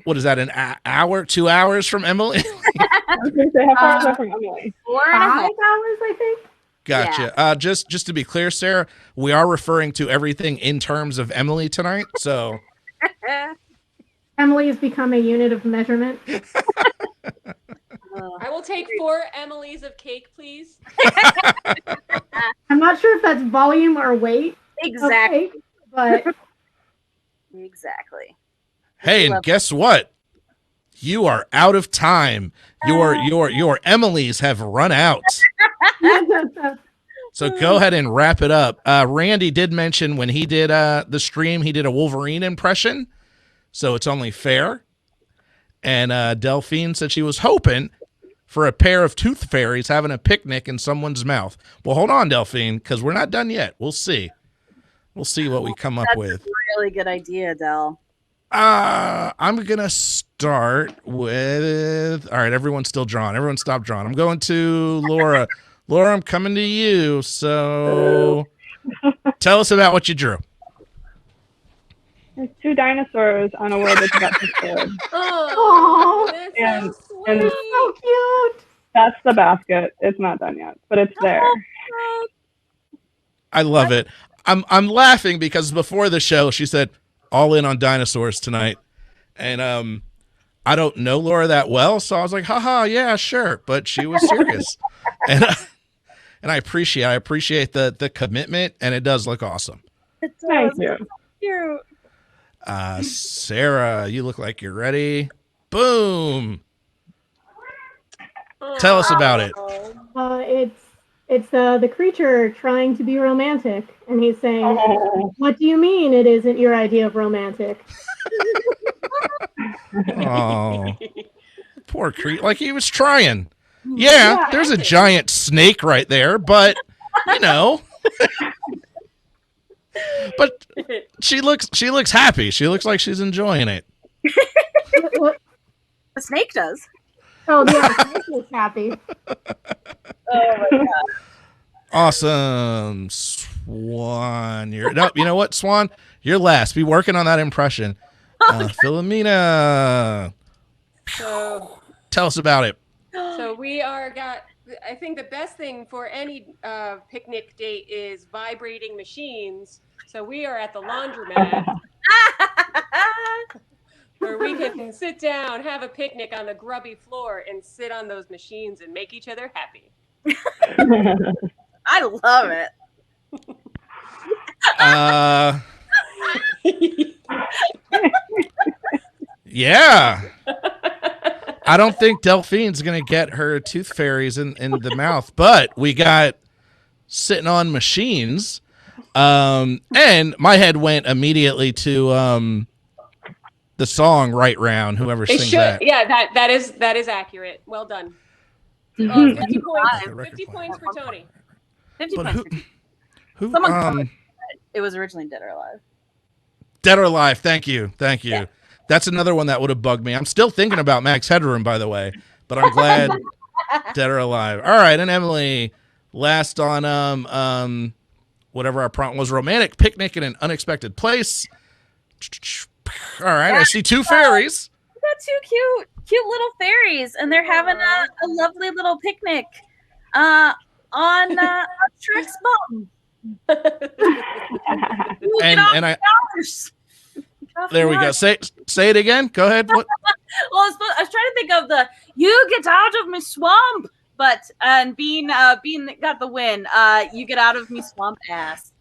what is that, an hour, 2 hours from Emily? I was going to say, how far is that from Emily? 4.5 5 hours, I think. Gotcha. Yeah. Just to be clear, Sarah, we are referring to everything in terms of Emily tonight. So Emily has become a unit of measurement. I will take 4 Emily's of cake, please. I'm not sure if that's volume or weight. Exactly. Okay, but Exactly. hey, and guess what? You are out of time. Your Emily's have run out. So go ahead and wrap it up. Randy did mention when he did the stream, he did a Wolverine impression. So it's only fair. And Delphine said she was hoping for a pair of tooth fairies having a picnic in someone's mouth. Well, hold on, Delphine, because we're not done yet. We'll see. We'll see what we come up with. That's a really good idea, Del. I'm going to start with... All right, everyone's still drawn. Everyone stop drawing. I'm going to Laura. Laura, I'm coming to you. So tell us about what you drew. There's 2 dinosaurs on a world that's about to explode. Oh, that's And- so and- sweet. so cute. That's the basket. It's not done yet, but it's there. I love it. I'm laughing because before the show she said all in on dinosaurs tonight, and I don't know Laura that well, so I was like, haha, yeah, sure, but she was serious, and I appreciate the commitment, and it does look awesome. Thank you. Cute. Sarah, you look like you're ready. Boom. Tell us about it. It's the creature trying to be romantic, and he's saying, Oh, "What do you mean it isn't your idea of romantic?" Oh, poor creep. Like he was trying. Yeah, there's a giant snake right there, but You know. But she looks happy. She looks like she's enjoying it. What? The snake does. Oh, yeah, the snake was happy. Oh my god. Awesome, Swan. You know what, Swan? You're last. Be working on that impression. Philomena, So, tell us about it. so I think the best thing for any picnic date is vibrating machines. So we are at the laundromat where we can sit down, have a picnic on the grubby floor, and sit on those machines and make each other happy. I love it. Yeah. I don't think Delphine's going to get her tooth fairies in the mouth, but we got sitting on machines. And my head went immediately to the song Right Round, whoever It sings should, that. yeah, that is accurate. Well done. 50 points. 50 points for Tony. 50 But points. who Someone it was originally Dead or Alive. Dead or Alive, thank you. Yeah. That's another one that would have bugged me. I'm still thinking about Max Headroom, by the way, but I'm glad Dead or Alive. All right, and Emily, last on whatever our prompt was, romantic picnic in an unexpected place. All right, I see two fairies. Got two cute little fairies, and they're having a lovely little picnic on Shrek's bum. And I there we go. Say it again. Go ahead. What? Well, I was trying to think of the "You get out of me swamp," but and being got the win. You get out of me swamp ass.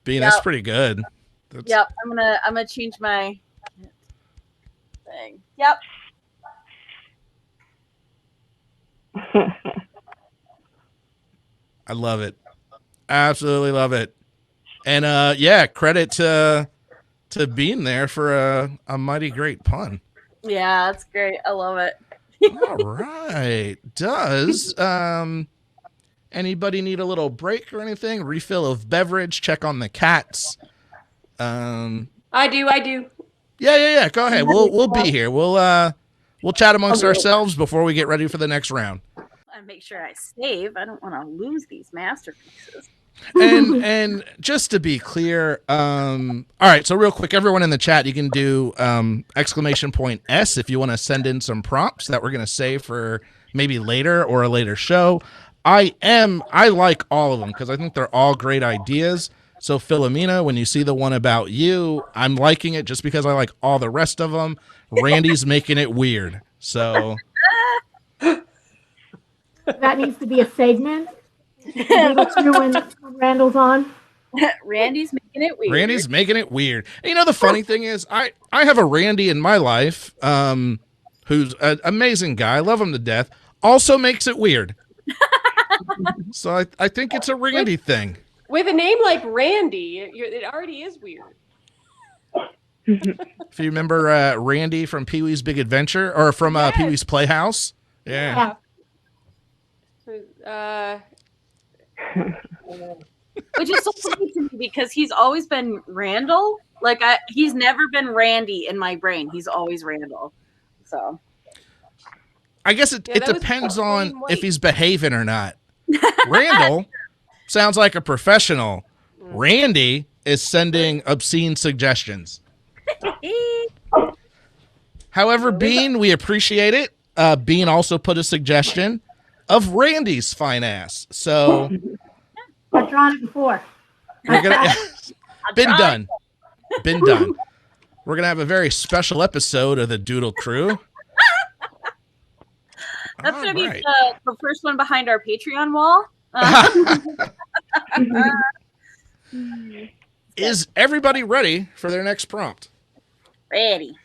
Bean, that's pretty good. Yep, I'm gonna change my thing. Yep. I love it. Absolutely love it. And yeah, credit to being there for a mighty great pun. Yeah, that's great. I love it. All right. Does anybody need a little break or anything? Refill of beverage? Check on the cats. I do. Yeah. Go ahead. We'll be here. We'll chat amongst ourselves before we get ready for the next round. And make sure I save. I don't want to lose these masterpieces. And just to be clear, all right, so real quick, everyone in the chat, you can do !S if you want to send in some prompts that we're going to save for maybe later or a later show. I like all of them because I think they're all great ideas. So Philomena, when you see the one about you, I'm liking it just because I like all the rest of them. Randy's making it weird. So That needs to be a segment. When Randall's on. Randy's making it weird. Randy's making it weird. And you know, the funny thing is, I have a Randy in my life who's an amazing guy. I love him to death. Also makes it weird. So I think it's a Randy thing. With a name like Randy, it already is weird. If you remember Randy from Pee-wee's Big Adventure, or from Pee-wee's Playhouse. Yeah. Which is so funny to me because he's always been Randall. Like he's never been Randy in my brain. He's always Randall. So I guess it depends on if he's behaving or not. Randall sounds like a professional. Randy is sending obscene suggestions. However, Bean, we appreciate it. Bean also put a suggestion of Randy's fine ass. So I've drawn it before. we're gonna been done. We're gonna have a very special episode of the Doodle Crew. That's going to be the first one behind our Patreon wall. Is everybody ready for their next prompt? Ready.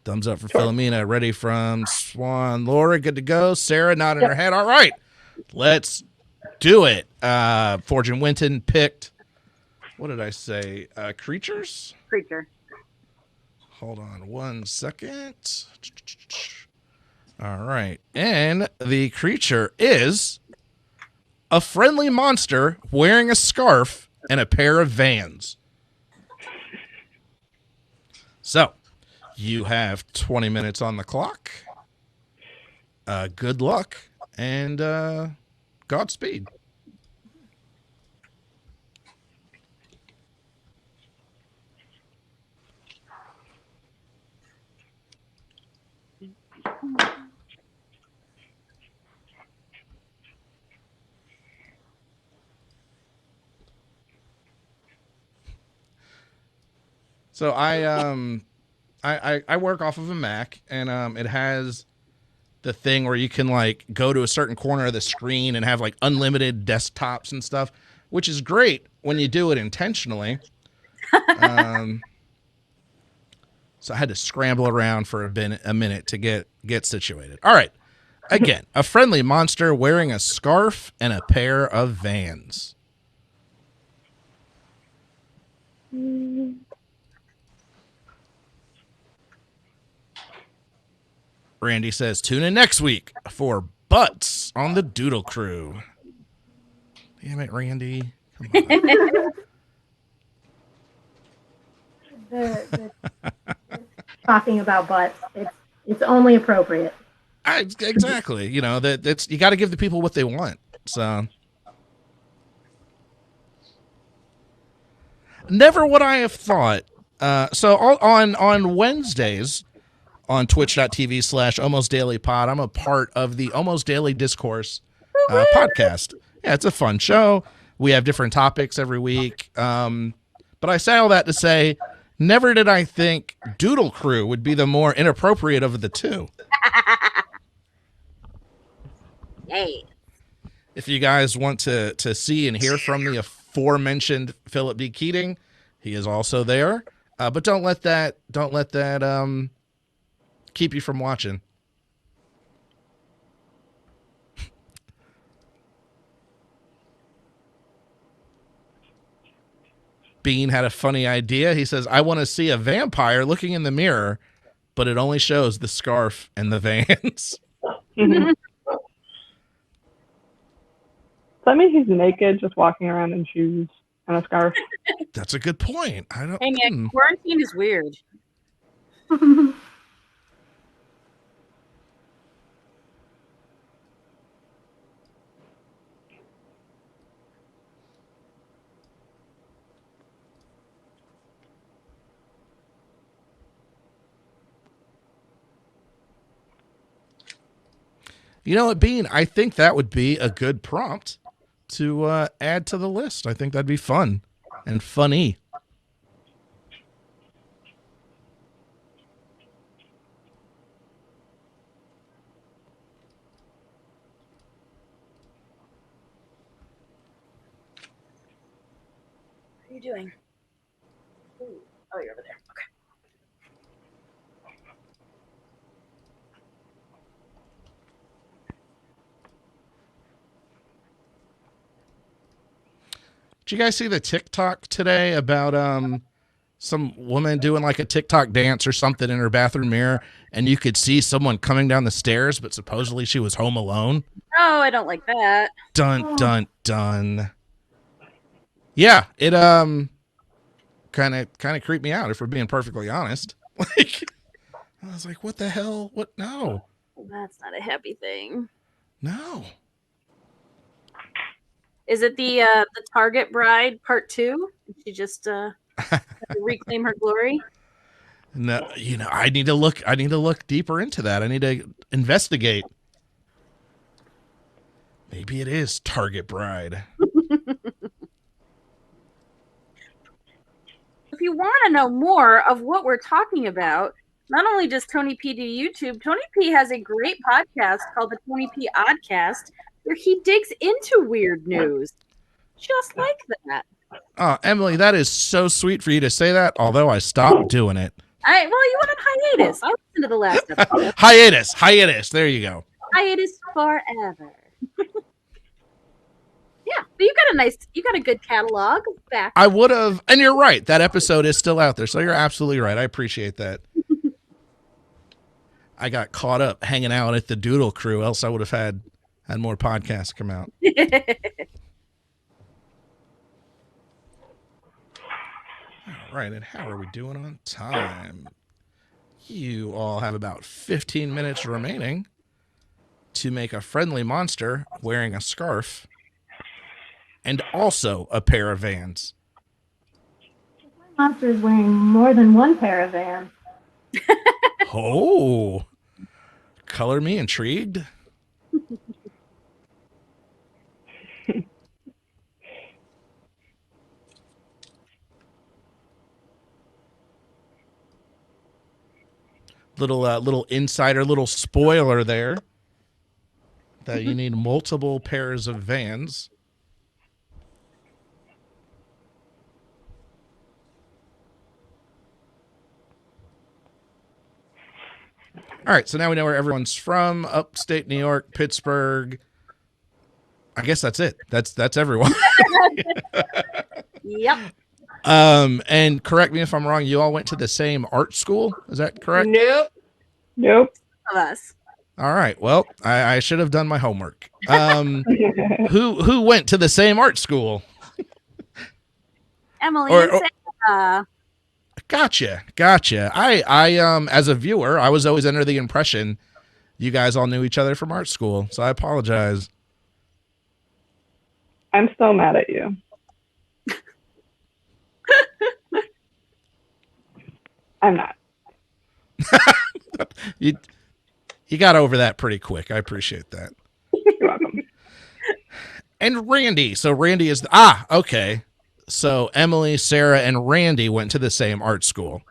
Thumbs up for Philomena. Ready from Swan. Laura, good to go. Sarah nodding her head. All right. Let's do it. Fortune Winton picked, what did I say? Creatures? Creature. Hold on 1 second. All right. And the creature is a friendly monster wearing a scarf and a pair of Vans. So, you have 20 minutes on the clock. Good luck and Godspeed. So I work off of a Mac, and it has the thing where you can like go to a certain corner of the screen and have like unlimited desktops and stuff, which is great when you do it intentionally. So I had to scramble around for a minute to get situated. All right. Again, a friendly monster wearing a scarf and a pair of Vans. Randy says, tune in next week for Butts on the Doodle Crew. Damn it, Randy. Come on. The talking about butts, it's only appropriate. Exactly. You know, that's you got to give the people what they want. So never would I have thought. So on Wednesdays on twitch.tv/almost daily pod, I'm a part of the Almost Daily Discourse podcast. Yeah, it's a fun show. We have different topics every week. But I say all that to say, never did I think Doodle Crew would be the more inappropriate of the two. Yay. If you guys want to see and hear from the aforementioned Philip D. Keating, he is also there. But don't let that keep you from watching. Bean had a funny idea. He says, I want to see a vampire looking in the mirror, but it only shows the scarf and the Vans. Does that mean he's naked, just walking around in shoes and a scarf? That's a good point. I don't. Hey man, quarantine is weird. You know what, Bean? I think that would be a good prompt to add to the list. I think that'd be fun and funny. What are you doing? Ooh. Oh, you're over there. Okay. Did you guys see the TikTok today about some woman doing like a TikTok dance or something in her bathroom mirror, and you could see someone coming down the stairs, but supposedly she was home alone? Oh, I don't like that. Dun dun dun. Yeah, it kind of creeped me out, if we're being perfectly honest. Like, I was like, what the hell? What? No, That's not a happy thing. no. Is it the Target Bride Part 2? She just had to reclaim her glory. No, you know, I need to look deeper into that. I need to investigate. Maybe it is Target Bride. If you want to know more of what we're talking about, not only does Tony P do YouTube, Tony P has a great podcast called the Tony P Oddcast, where he digs into weird news. Just like that. Oh, Emily, that is so sweet for you to say that, although I stopped doing it. Well, you went on hiatus. I listened to the last episode. Hiatus. There you go. Hiatus forever. Yeah, but you got a good catalog back. I would have, and you're right. That episode is still out there, so you're absolutely right. I appreciate that. I got caught up hanging out at the Doodle Crew, else I would have had more podcasts come out. All right, and how are we doing on time? You all have about 15 minutes remaining to make a friendly monster wearing a scarf and also a pair of Vans. Monster is wearing more than one pair of Vans. Oh, color me intrigued. Little insider, little spoiler there, that you need multiple pairs of Vans. All right, so now we know where everyone's from. Upstate New York, Pittsburgh. I guess that's it. That's everyone. Yep. And correct me if I'm wrong, you all went to the same art school. Is that correct? Nope. Nope. Of us. All right. Well, I should have done my homework. Who went to the same art school? Emily Or- and Sarah. Gotcha. I as a viewer, I was always under the impression you guys all knew each other from art school, so I apologize. I'm still mad at you. I'm not. You got over that pretty quick. I appreciate that. You're welcome. And Randy. So Randy is okay. So Emily, Sarah, and Randy went to the same art school.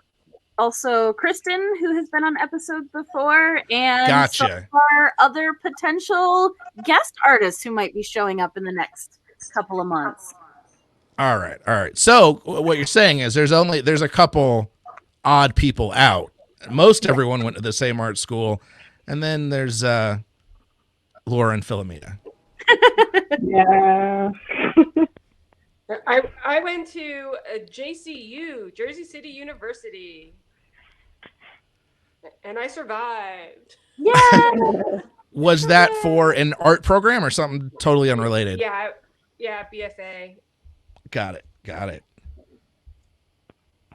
Also, Kristen, who has been on episodes before, and Gotcha. some of our other potential guest artists who might be showing up in the next couple of months. All right. So what you're saying is there's a couple odd people out. Most everyone went to the same art school, and then there's Laura and Philomena. Yeah. I went to a JCU, Jersey City University, and I survived. Yeah. Was that for an art program or something totally unrelated? Yeah, BFA. Got it.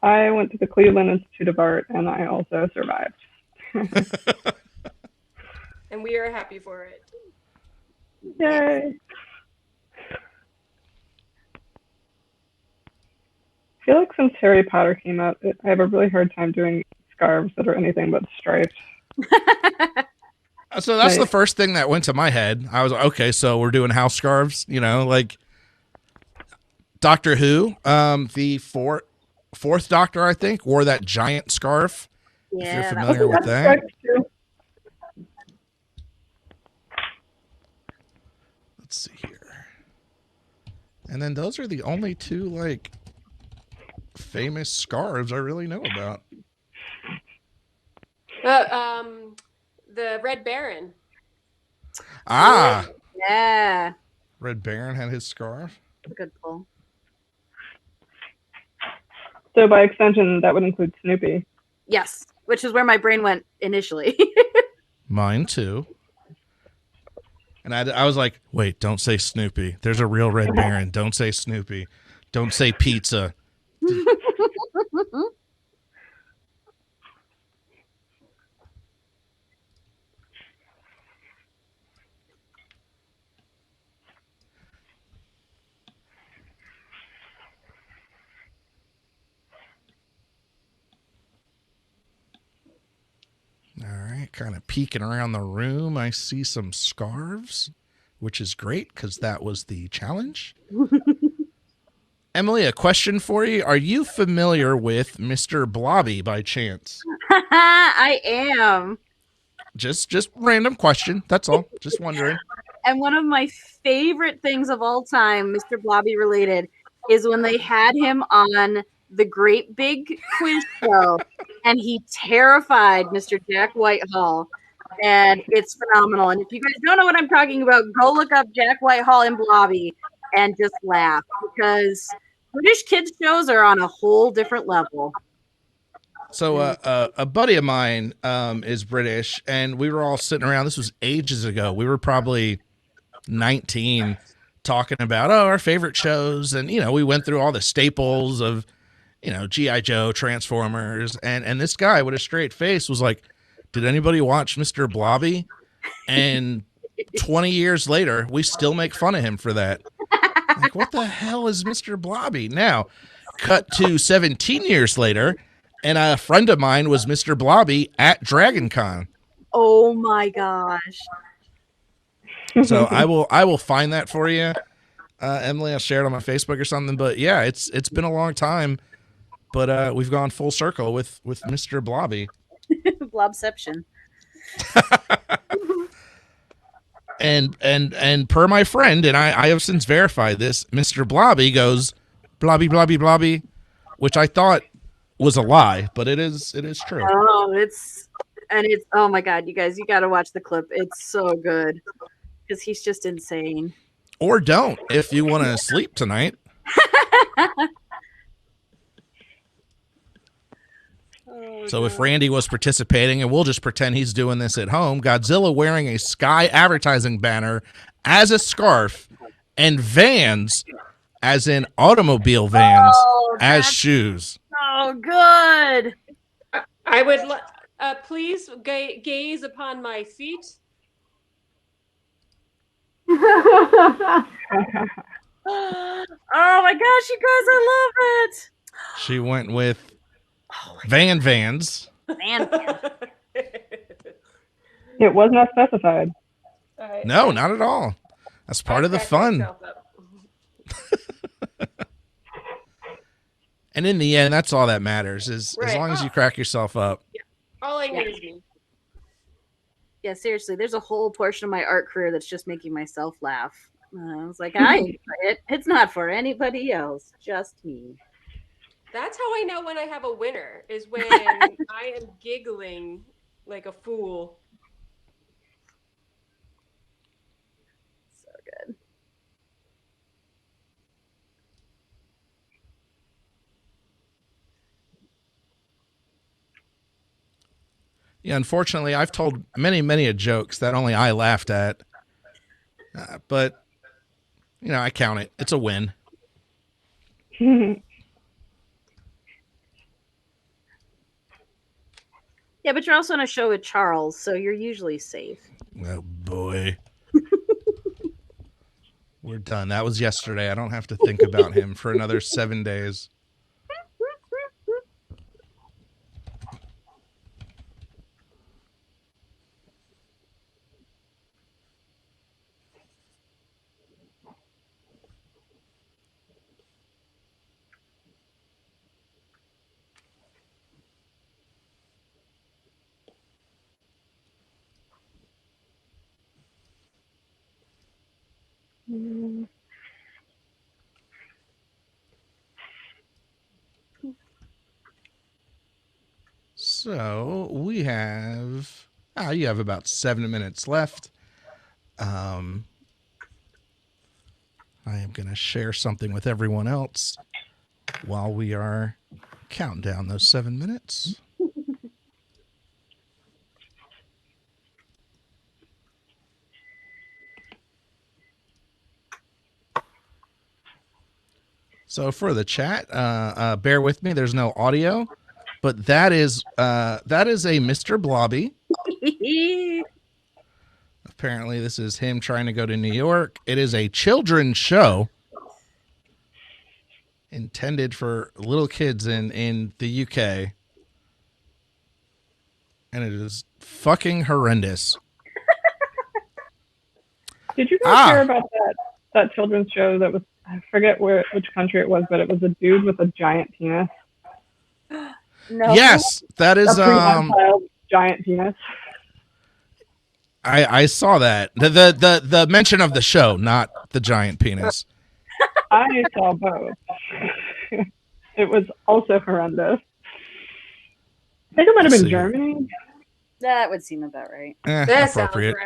I went to the Cleveland Institute of Art, and I also survived. And we are happy for it. Yay. I feel like since Harry Potter came out, I have a really hard time doing scarves that are anything but striped. So that's the first thing that went to my head. I was like, okay, so we're doing house scarves, like Doctor Who, the fourth Doctor, I think, wore that giant scarf. Yeah, if you're that familiar with that. Let's see here. And then those are the only two famous scarves I really know about. The Red Baron. Yeah. Red Baron had his scarf. Good pull. So by extension, that would include Snoopy. Yes, which is where my brain went initially. Mine too. And I was like, wait, don't say Snoopy. There's a real Red Baron. Don't say Snoopy. Don't say pizza. All right, kind of peeking around the room. I see some scarves, which is great because that was the challenge. Emily, a question for you. Are you familiar with Mr. Blobby by chance? I am. Just random question. That's all. Just wondering. And one of my favorite things of all time, Mr. Blobby related, is when they had him on the Great Big Quiz Show, and he terrified Mr. Jack Whitehall. And it's phenomenal. And if you guys don't know what I'm talking about, go look up Jack Whitehall and Blobby and just laugh, because British kids shows are on a whole different level. So a buddy of mine is British, and we were all sitting around. This was ages ago. We were probably 19, talking about our favorite shows, and we went through all the staples of G.I. Joe, Transformers, and this guy with a straight face was like, "Did anybody watch Mr. Blobby?" And 20 years later, we still make fun of him for that. Like, what the hell is Mr. Blobby? Now, cut to 17 years later, and a friend of mine was Mr. Blobby at Dragon Con. Oh my gosh. So I will find that for you, Emily. I'll share it on my Facebook or something. But yeah, it's been a long time, but we've gone full circle with Mr. Blobby. Blobception. And per my friend, and I have since verified this, Mr. Blobby goes blobby blobby blobby, which I thought was a lie, but it is true. Oh, it's oh my god, you guys, you got to watch the clip. It's so good because he's just insane. Or don't if you want to sleep tonight. So if Randy was participating, and we'll just pretend he's doing this at home, Godzilla wearing a Sky advertising banner as a scarf, and Vans, as in automobile Vans, as shoes. Oh, good. I would please gaze upon my feet. Oh my gosh, you guys, I love it. She went with Vans. Man. It was not specified. Right. No, not at all. That's part of the fun. And in the end, that's all that matters, is as long as you crack yourself up. Yeah. All I need is me. Yeah, seriously, there's a whole portion of my art career that's just making myself laugh. I was like, I enjoy it. It's not for anybody else, just me. That's how I know when I have a winner, is when I am giggling like a fool. So good. Yeah, unfortunately, I've told many jokes that only I laughed at. But, I count it. It's a win. Yeah, but you're also on a show with Charles, so you're usually safe. Oh, boy. We're done. That was yesterday. I don't have to think about him for another 7 days. So we have, you have about 7 minutes left. I am going to share something with everyone else while we are counting down those 7 minutes. So for the chat, bear with me. There's no audio, but that is a Mr. Blobby. Apparently, this is him trying to go to New York. It is a children's show intended for little kids in the UK, and it is fucking horrendous. Did you guys hear about that children's show that was, I forget which country it was, but it was a dude with a giant penis? No. Yes, that is giant penis. I saw that. The mention of the show, not the giant penis. I saw both. It was also horrendous. I think it might have been Germany. That would seem about right. That appropriate.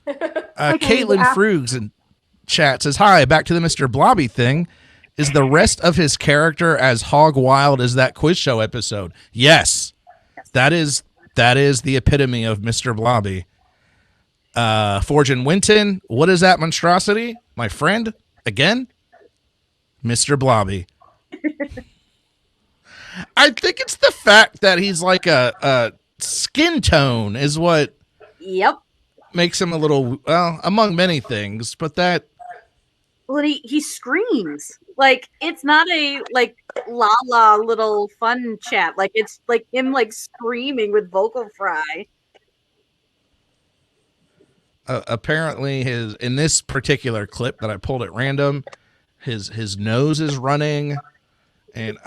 sounds right. Caitlin Frugs in chat says, "Hi, back to the Mr. Blobby thing. Is the rest of his character as hog wild as that quiz show episode?" Yes. That is the epitome of Mr. Blobby. Fortune Winton, what is that monstrosity? My friend? Again? Mr. Blobby. I think it's the fact that he's like a skin tone is what Yep. makes him a little, well, among many things, but that. Well, he screams. Like, it's not a, like, la little fun chat. Like, it's, like, him, like, screaming with vocal fry. Apparently in this particular clip that I pulled at random, his nose is running, and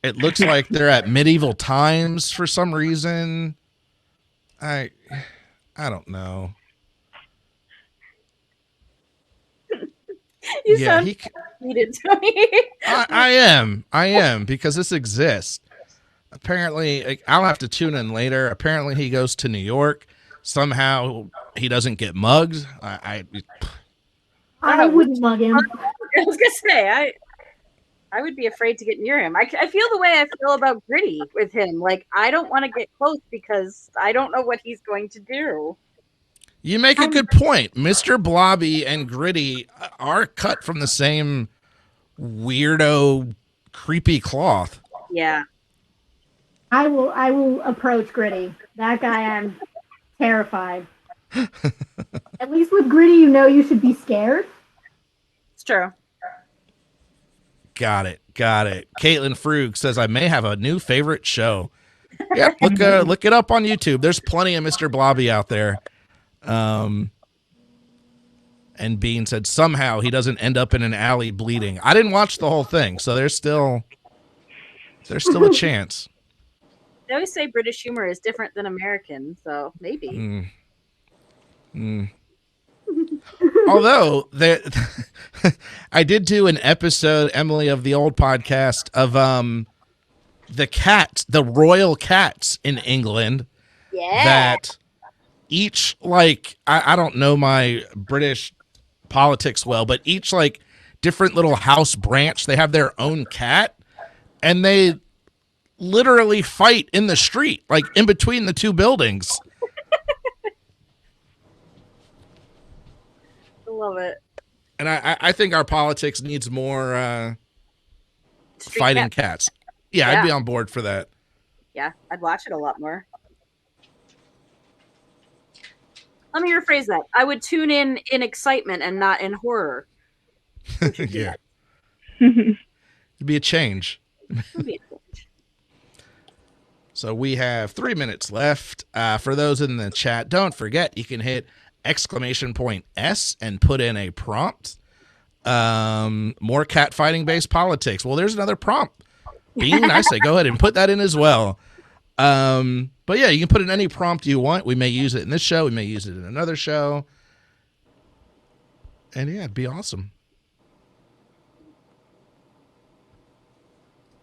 it looks like they're at medieval times for some reason. I don't know. You sound heated to me. I am because this exists. Apparently, I'll have to tune in later. Apparently, he goes to New York. Somehow, he doesn't get mugged. I wouldn't mug him. I was gonna say I would be afraid to get near him. I feel the way I feel about Gritty with him. Like, I don't want to get close because I don't know what he's going to do. You make a good point. Mr. Blobby and Gritty are cut from the same weirdo, creepy cloth. Yeah. I will approach Gritty. That guy, I'm terrified. At least with Gritty, you know you should be scared. It's true. Got it. Caitlin Frug says, I may have a new favorite show. Yeah, look it up on YouTube. There's plenty of Mr. Blobby out there. And Bean said, somehow he doesn't end up in an alley bleeding. I didn't watch the whole thing, so there's still a chance. They always say British humor is different than American, so maybe. Although I did do an episode, Emily, of the old podcast of the cats, the royal cats in England. Yeah. That each, like, I don't know my British politics well, but each, like, different little house branch, they have their own cat, and they literally fight in the street, like in between the two buildings. I love it. And I think our politics needs more fighting cats. Yeah, I'd be on board for that. Yeah, I'd watch it a lot more. Let me rephrase that. I would tune in excitement and not in horror. Yeah. It'd be a change. So we have 3 minutes left. For those in the chat, don't forget you can hit !S and put in a prompt. More cat fighting based politics. Well, there's another prompt. Bean, I say go ahead and put that in as well. But yeah, you can put in any prompt you want. We may use it in this show. We may use it in another show. And yeah, it'd be awesome.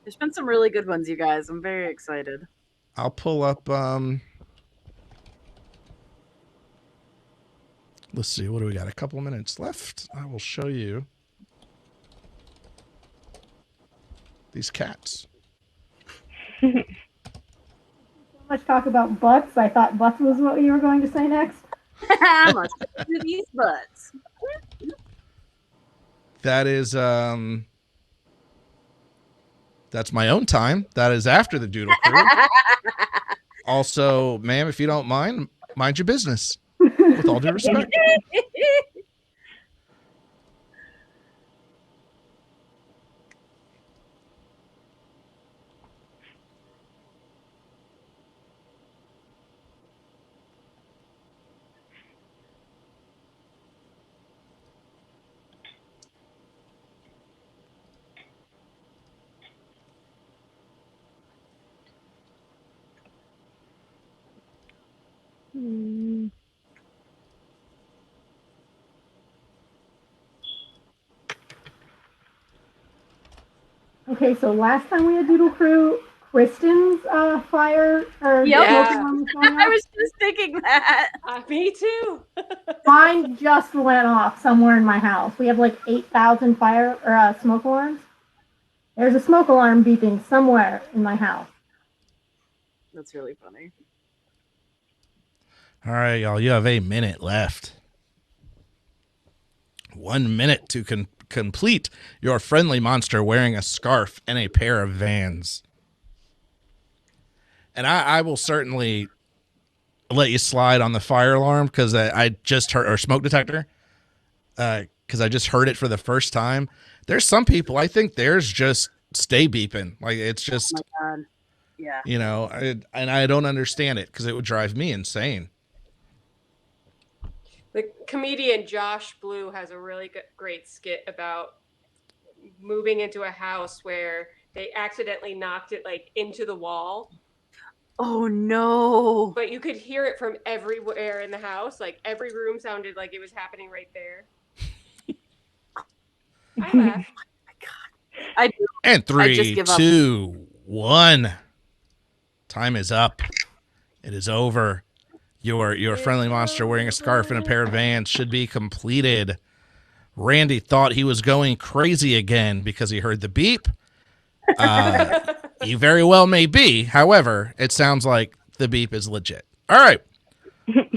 There's been some really good ones, you guys. I'm very excited. I'll pull up. Let's see. What do we got? A couple minutes left. I will show you these cats. So much talk about butts. I thought butts was what you were going to say next. Must do these butts. That is that's my own time. That is after the Doodle Crew. Also, ma'am, if you don't mind your business. With all due respect. Okay, so last time we had Doodle Crew, Kristen's fire or Yeah. was I was just thinking that. Me too. Mine just went off somewhere in my house. We have like 8,000 fire or smoke alarms. There's a smoke alarm beeping somewhere in my house. That's really funny. All right, y'all. You have a minute left. 1 minute to complete your friendly monster wearing a scarf and a pair of Vans. And I will certainly let you slide on the fire alarm because I just heard, or smoke detector, because I just heard it for the first time. There's some people, I think theirs just stay beeping. Like it's just, Oh my God. Yeah. you know, and I don't understand it because it would drive me insane. The comedian Josh Blue has a really great skit about moving into a house where they accidentally knocked it like into the wall, Oh no. but you could hear it from everywhere in the house. Like every room sounded like it was happening right there. I laughed. I do. And I just 3, give up. 2, 1. Time is up. It is over. Your friendly monster wearing a scarf and a pair of Vans should be completed. Randy thought he was going crazy again because he heard the beep. He very well may be. However, it sounds like the beep is legit. All right.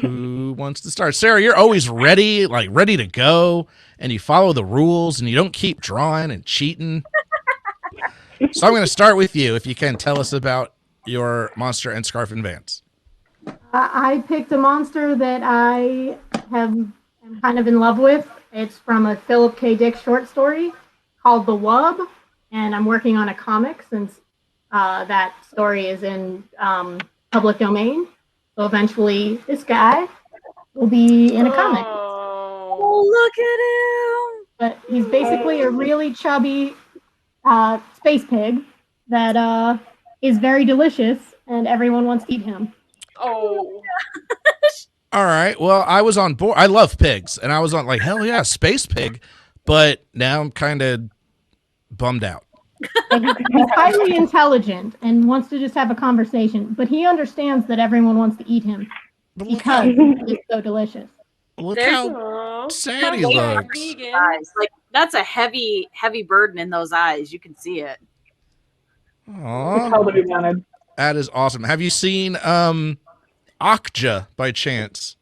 Who wants to start? Sarah, you're always ready, like ready to go, and you follow the rules and you don't keep drawing and cheating. So I'm going to start with you if you can tell us about your monster and scarf and Vans. I picked a monster that I am kind of in love with. It's from a Philip K. Dick short story called The Wub, and I'm working on a comic since that story is in public domain. So eventually, this guy will be in a comic. Oh, look at him. But he's basically a really chubby space pig that is very delicious, and everyone wants to eat him. Oh. All right. Well, I was on board. I love pigs, and I was on like, hell yeah, space pig. But now I'm kind of bummed out. He's highly intelligent and wants to just have a conversation, but he understands that everyone wants to eat him because he's so delicious. Look There's how sad he Not looks. vegan. Eyes. Like that's a heavy burden in those eyes. You can see it. Aw, Tell that he wanted. that is awesome. Have you seen Okja by chance?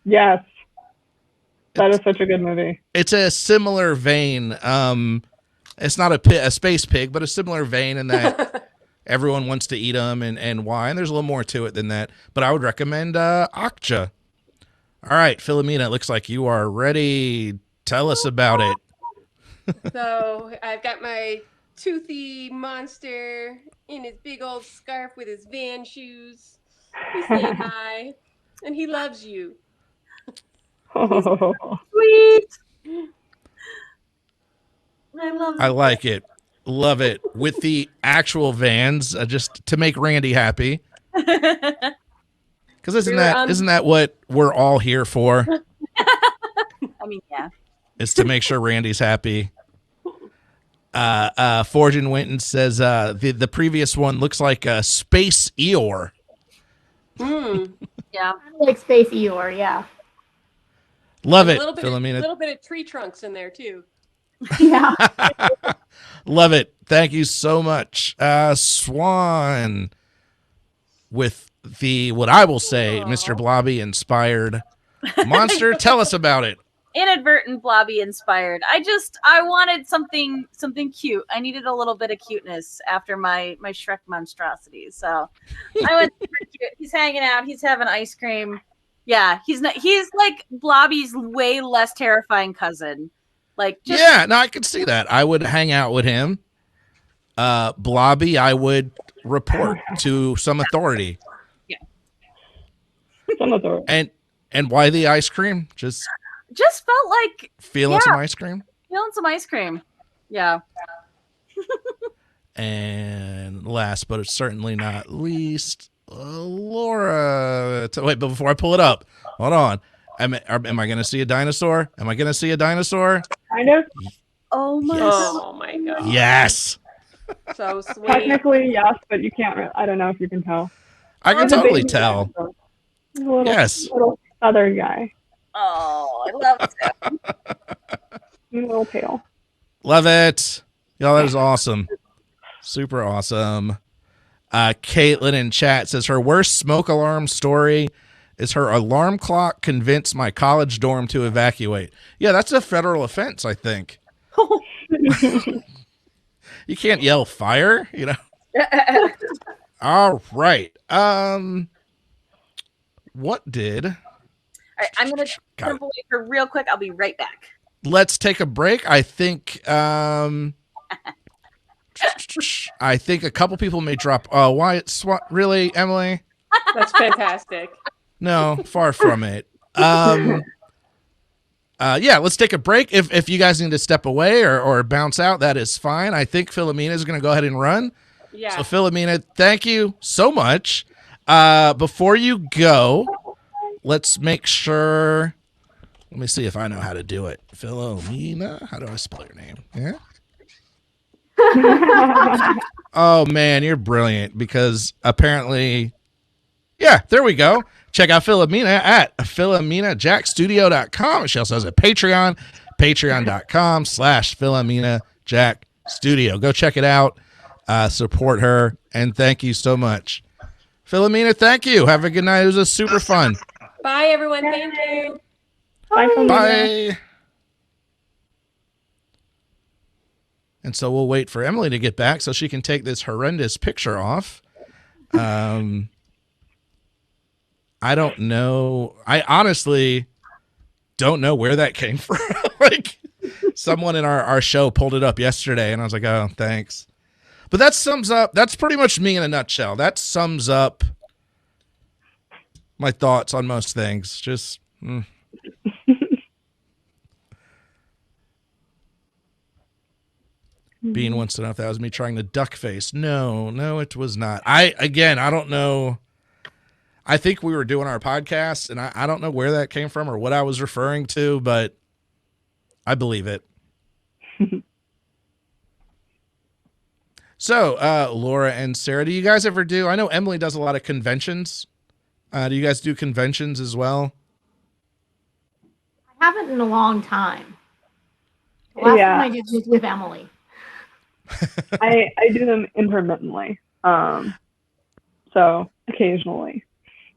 Yes. That is such a good movie. It's a similar vein. It's not a space pig, but a similar vein in that everyone wants to eat them and why. And there's a little more to it than that. But I would recommend Okja. All right, Philomena, it looks like you are ready. Tell us about it. So I've got my toothy monster in his big old scarf with his Van shoes. He's saying hi, and he loves you. Oh. Sweet. I like it. Love it. With the actual Vans, just to make Randy happy. Because isn't that what we're all here for? I mean, yeah. Is to make sure Randy's happy. Fortune Winton says the previous one looks like a space Eeyore. Yeah. Like Space Eeyore, yeah. Love A it, little bit, Philomena. little bit of tree trunks in there too. Yeah. Love it. Thank you so much. Swan with the, what I will say, Mr. Blobby inspired monster. Tell us about it. Inadvertent Blobby inspired. I wanted something cute. I needed a little bit of cuteness after my Shrek monstrosities. So I went super cute. He's hanging out, he's having ice cream. Yeah, he's like Blobby's way less terrifying cousin. Like Yeah, no, I could see that. I would hang out with him. Blobby, I would report to some authority. Some authority. And why the ice cream? Just felt like feeling some ice cream. Feeling some ice cream. Yeah. And last but certainly not least, Laura. Wait, but before I pull it up, hold on. Am I going to see a dinosaur? Am I going to see a dinosaur? Kind of. Oh my Yes. Oh my god. Yes. So sweet. Technically, yes, but you can't. I don't know if you can tell. I can He's a totally baby tell. dinosaur. He's a little, Yes. little southern guy. Oh, I love it. He's a little pale. Love it. Y'all, that is awesome. Super awesome. Caitlin in chat says her worst smoke alarm story is her alarm clock convinced my college dorm to evacuate. Yeah, that's a federal offense, I think. You can't yell fire, you know. All right. What did? All right, I'm gonna jump away for real quick. I'll be right back. Let's take a break. I think I think a couple people may drop. Oh, why? Really, Emily? That's fantastic. No, far from it. Yeah, let's take a break. If you guys need to step away or bounce out, that is fine. I think Philomena is going to go ahead and run. Yeah. So Philomena, thank you so much. Before you go, let's make sure. Let me see if I know how to do it. Philomena, how do I spell your name? Yeah. Oh man, you're brilliant because apparently, yeah, there we go. Check out Philomena at PhilomenaJackStudio.com. She also has a Patreon, patreon.com/PhilomenaJackStudio. Go check it out. Support her, and thank you so much. Philomena, thank you. Have a good night. It was a super fun. Bye, everyone. Thank you. Bye. Bye. And so we'll wait for Emily to get back so she can take this horrendous picture off. I don't know. I honestly don't know where that came from. Like someone in our show pulled it up yesterday and I was like, oh, thanks. But that sums up, that's pretty much me in a nutshell. That sums up my thoughts on most things. Just, Bean wants to know if that was me trying to duck face. No, it was not. I don't know. I think we were doing our podcast, and I don't know where that came from or what I was referring to, but I believe it. So, Laura and Sarah, do you guys ever do? I know Emily does a lot of conventions. Do you guys do conventions as well? I haven't in a long time. The last time I did was with Emily. I do them intermittently. So occasionally.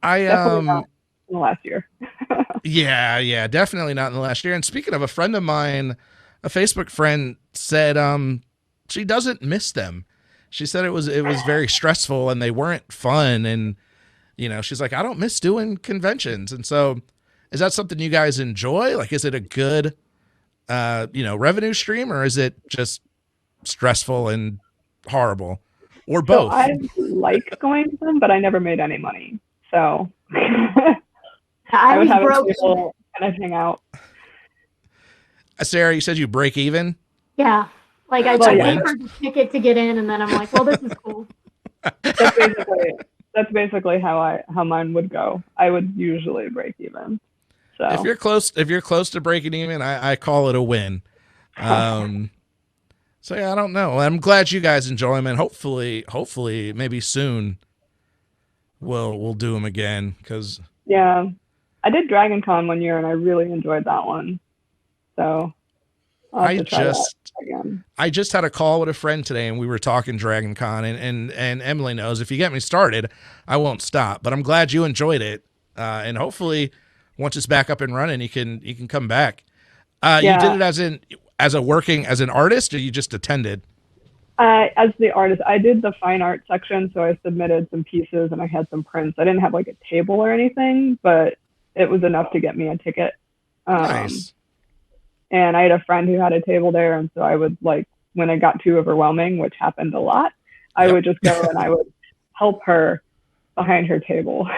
Definitely not in the last year. Yeah, definitely not in the last year. And speaking of, a friend of mine, a Facebook friend, said she doesn't miss them. She said it was very stressful and they weren't fun. And she's like, I don't miss doing conventions. And so, is that something you guys enjoy? Like, is it a good revenue stream, or is it just stressful and horrible, or both? So I like going to them, but I never made any money. So I would have people kind of hang out. Sarah, you said you break even? Yeah. Like I pay for the ticket to get in, and then I'm like, well, this is cool. That's basically how mine would go. I would usually break even. So if you're close to breaking even, I call it a win. So yeah, I don't know. I'm glad you guys enjoy them, and hopefully, maybe soon we'll do them again. Cause yeah, I did Dragon Con one year, and I really enjoyed that one. So I just had a call with a friend today, and we were talking Dragon Con, and Emily knows if you get me started, I won't stop. But I'm glad you enjoyed it, and hopefully, once it's back up and running, you can come back. You did it as an artist, or you just attended? As the artist, I did the fine art section, so I submitted some pieces and I had some prints. I didn't have like a table or anything, but it was enough to get me a ticket. Nice. And I had a friend who had a table there, and so I would, like, when it got too overwhelming, which happened a lot, I would just go and I would help her behind her table.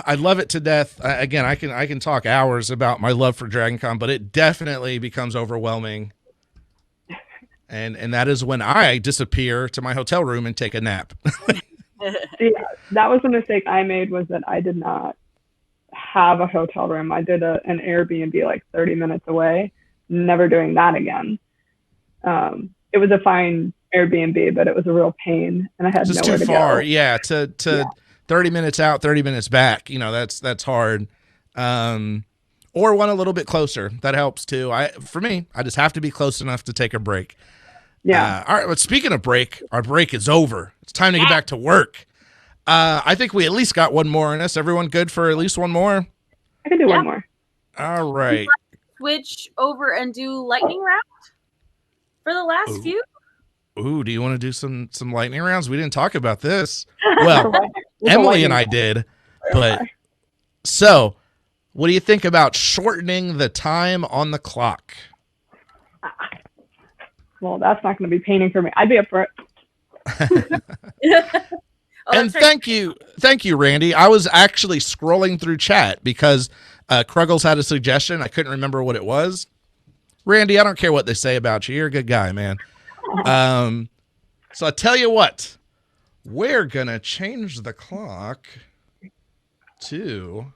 I love it to death. Again, I can talk hours about my love for Dragon Con, but it definitely becomes overwhelming. And that is when I disappear to my hotel room and take a nap. See, that was the mistake I made, was that I did not have a hotel room. I did an Airbnb like 30 minutes away, never doing that again. It was a fine Airbnb, but it was a real pain, and I had nowhere to go. It's too far. Yeah, to 30 minutes out, 30 minutes back. That's hard. Or one a little bit closer. That helps too. For me, I just have to be close enough to take a break. Yeah. All right. But speaking of break, our break is over. It's time to get back to work. I think we at least got one more in us. Everyone good for at least one more? I can do Yeah. one more. All right. Switch over and do lightning round for the last few. Ooh, do you want to do some lightning rounds? We didn't talk about this. Well, Emily and I did, but so what do you think about shortening the time on the clock? Well, that's not going to be painting for me. I'd be up for it. And thank you, Randy. I was actually scrolling through chat because Kruggles had a suggestion. I couldn't remember what it was. Randy, I don't care what they say about you. You're a good guy, man. So I tell you what, we're gonna change the clock to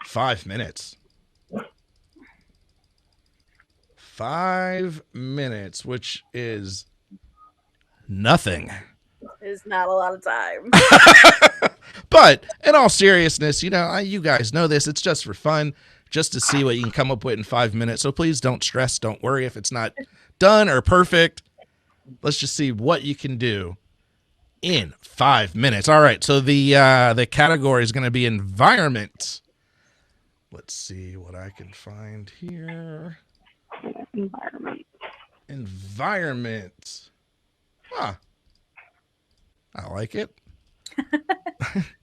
5 minutes. 5 minutes, which is nothing. Is not a lot of time. But in all seriousness, you guys know this. It's just for fun, just to see what you can come up with in 5 minutes. So please don't stress. Don't worry if it's not done or perfect. Let's just see what you can do in 5 minutes. All right. So the category is going to be environment. Let's see what I can find here. Environment. Huh. I like it.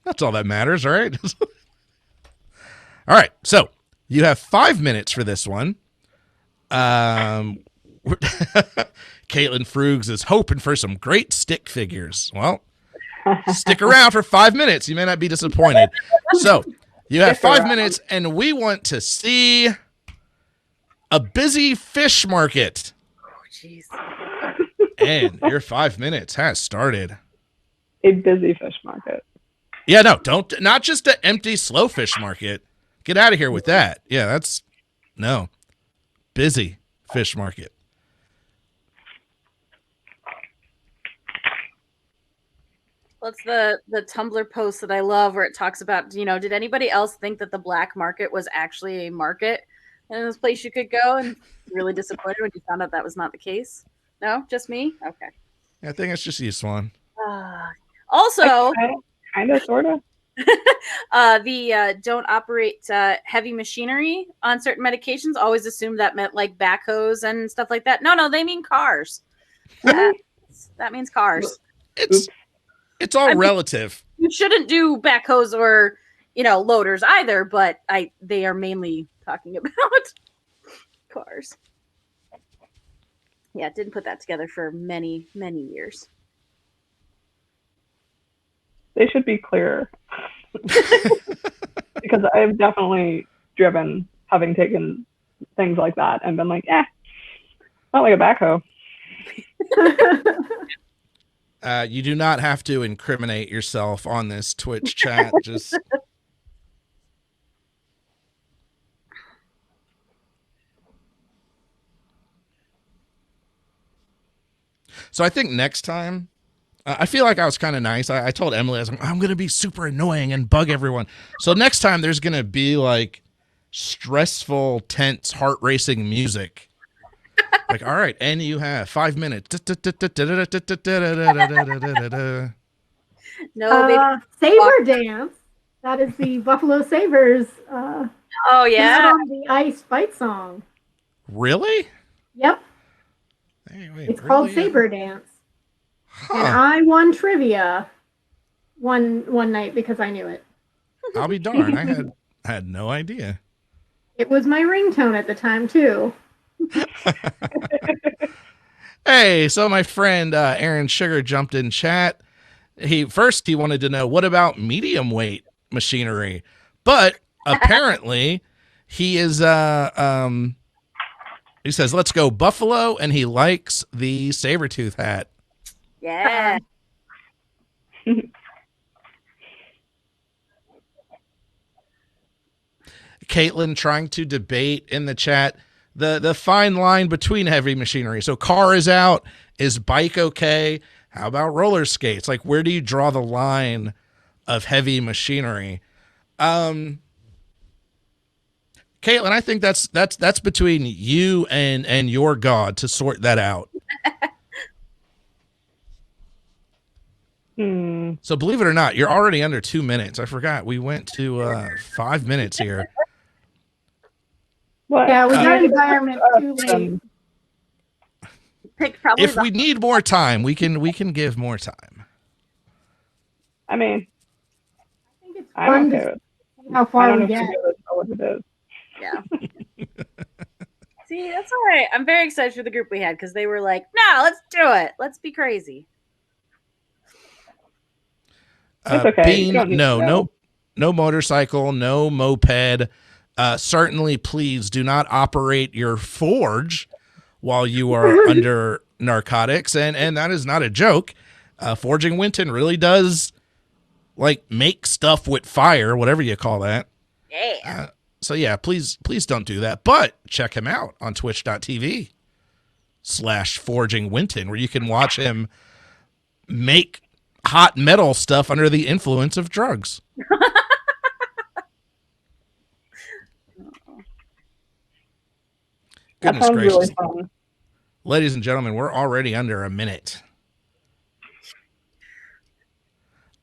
That's all that matters, all right? All right, so you have 5 minutes for this one. Caitlin Frugs is hoping for some great stick figures. Well, stick around for 5 minutes. You may not be disappointed. So you have 5 minutes, and we want to see a busy fish market. Oh, jeez. And your 5 minutes has started. A busy fish market. Yeah, no, not just an empty slow fish market. Get out of here with that. Yeah, no. Busy fish market. What's the Tumblr post that I love where it talks about, did anybody else think that the black market was actually a market and this place you could go, and really disappointed when you found out that was not the case? No, just me? Okay. Yeah, I think it's just you, Swan. Also, kind of, sort of. the don't operate heavy machinery on certain medications. Always assumed that meant like backhoes and stuff like that. No, they mean cars. That means cars. It's all relative. You shouldn't do backhoes or loaders either, but they are mainly talking about cars. Yeah, didn't put that together for many, many years. They should be clearer. Because I've definitely driven, having taken things like that and been like, not like a backhoe. You do not have to incriminate yourself on this Twitch chat. Just so I think next time, I feel like I was kind of nice. I told Emily, I was like, I'm going to be super annoying and bug everyone. So next time there's going to be like stressful, tense, heart racing music. Like, all right, and you have 5 minutes. No, Saber Dance. That is the Buffalo Sabres. Oh yeah, on the ice fight song. Really? Yep. Hey, wait, it's called Saber Dance. Huh. And I won trivia one night because I knew it. I'll be darned. I had no idea. It was my ringtone at the time too. Hey, so my friend Aaron Sugar jumped in chat. He wanted to know, what about medium weight machinery? But apparently he is he says, let's go Buffalo, and he likes the Sabretooth hat. Yeah. Caitlin trying to debate in the chat the fine line between heavy machinery. So car is out. Is bike okay? How about roller skates? Like, where do you draw the line of heavy machinery? Caitlin Caitlin, I think that's between you and your God to sort that out. So believe it or not, you're already under 2 minutes. I forgot we went to 5 minutes here. What? Yeah, we got environment too late. Picked probably If we need more time, we can give more time. I mean, I think it's I'm fun okay to with. see how I far don't know we if get. you know what it is. Yeah. See, that's all right. I'm very excited for the group we had because they were like, "No, let's do it. Let's be crazy." It's okay. You don't need to know. No motorcycle, no moped. Certainly, please do not operate your forge while you are under narcotics, and that is not a joke. Forging Winton really does like make stuff with fire, whatever you call that. Yeah. So yeah, please don't do that. But check him out on twitch.tv/Forging Winton, where you can watch him make hot metal stuff under the influence of drugs. That Goodness sounds gracious. really fun. Ladies and gentlemen, we're already under a minute.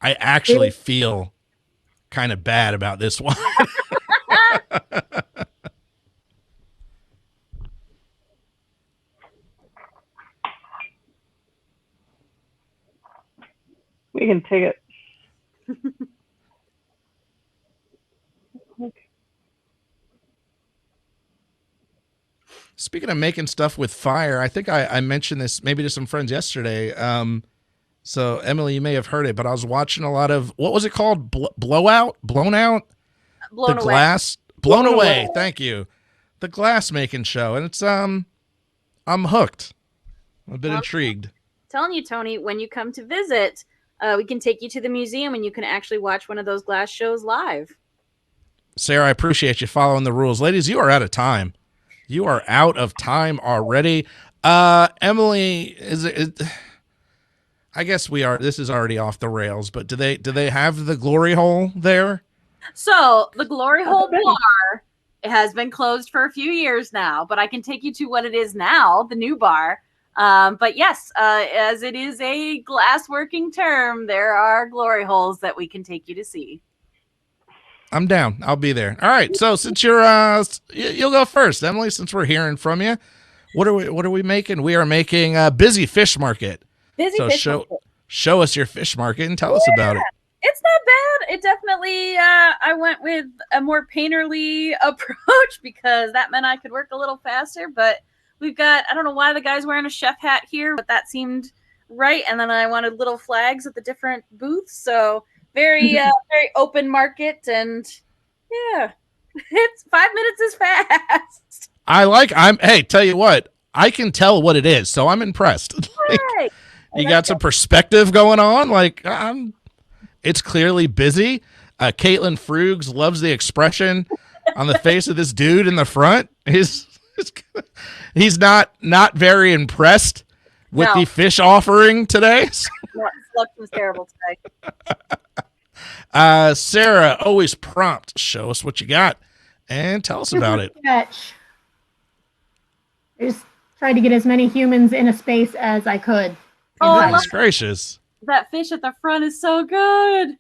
I actually feel kind of bad about this one. We can take it. Speaking of making stuff with fire, I think I mentioned this maybe to some friends yesterday. So Emily, you may have heard it, but I was watching a lot of, what was it called? Blown out. Blown The away. glass, blown away. Thank you. The glass making show, and it's I'm hooked. I'm a bit intrigued. Telling you, Tony, when you come to visit, we can take you to the museum and you can actually watch one of those glass shows live. Sarah, I appreciate you following the rules. Ladies, you are out of time. You are out of time already. Emily, I guess we are. This is already off the rails, but do they have the glory hole there? So the Glory Hole Bar, it has been closed for a few years now, but I can take you to what it is now, the new bar. But yes, as it is a glass working term, there are glory holes that we can take you to see. I'm down. I'll be there. All right. So since you're you'll go first, Emily, since we're hearing from you. What are we making? We are making a Busy Fish Market. Show us your fish market and tell us about it. It's not bad. It definitely I went with a more painterly approach because that meant I could work a little faster, but we've got, I don't know why the guy's wearing a chef hat here, but that seemed right. And then I wanted little flags at the different booths. So very open market, and yeah, it's 5 minutes is fast. Hey, tell you what, I can tell what it is, so I'm impressed. Right. You got some perspective going on. It's clearly busy. Caitlin Frugs loves the expression on the face of this dude in the front. He's not very impressed with the fish offering today. Luck was terrible today. Sarah, always prompt. Show us what you got and tell us about it. Sketch. I just tried to get as many humans in a space as I could. Goodness gracious. That fish at the front is so good.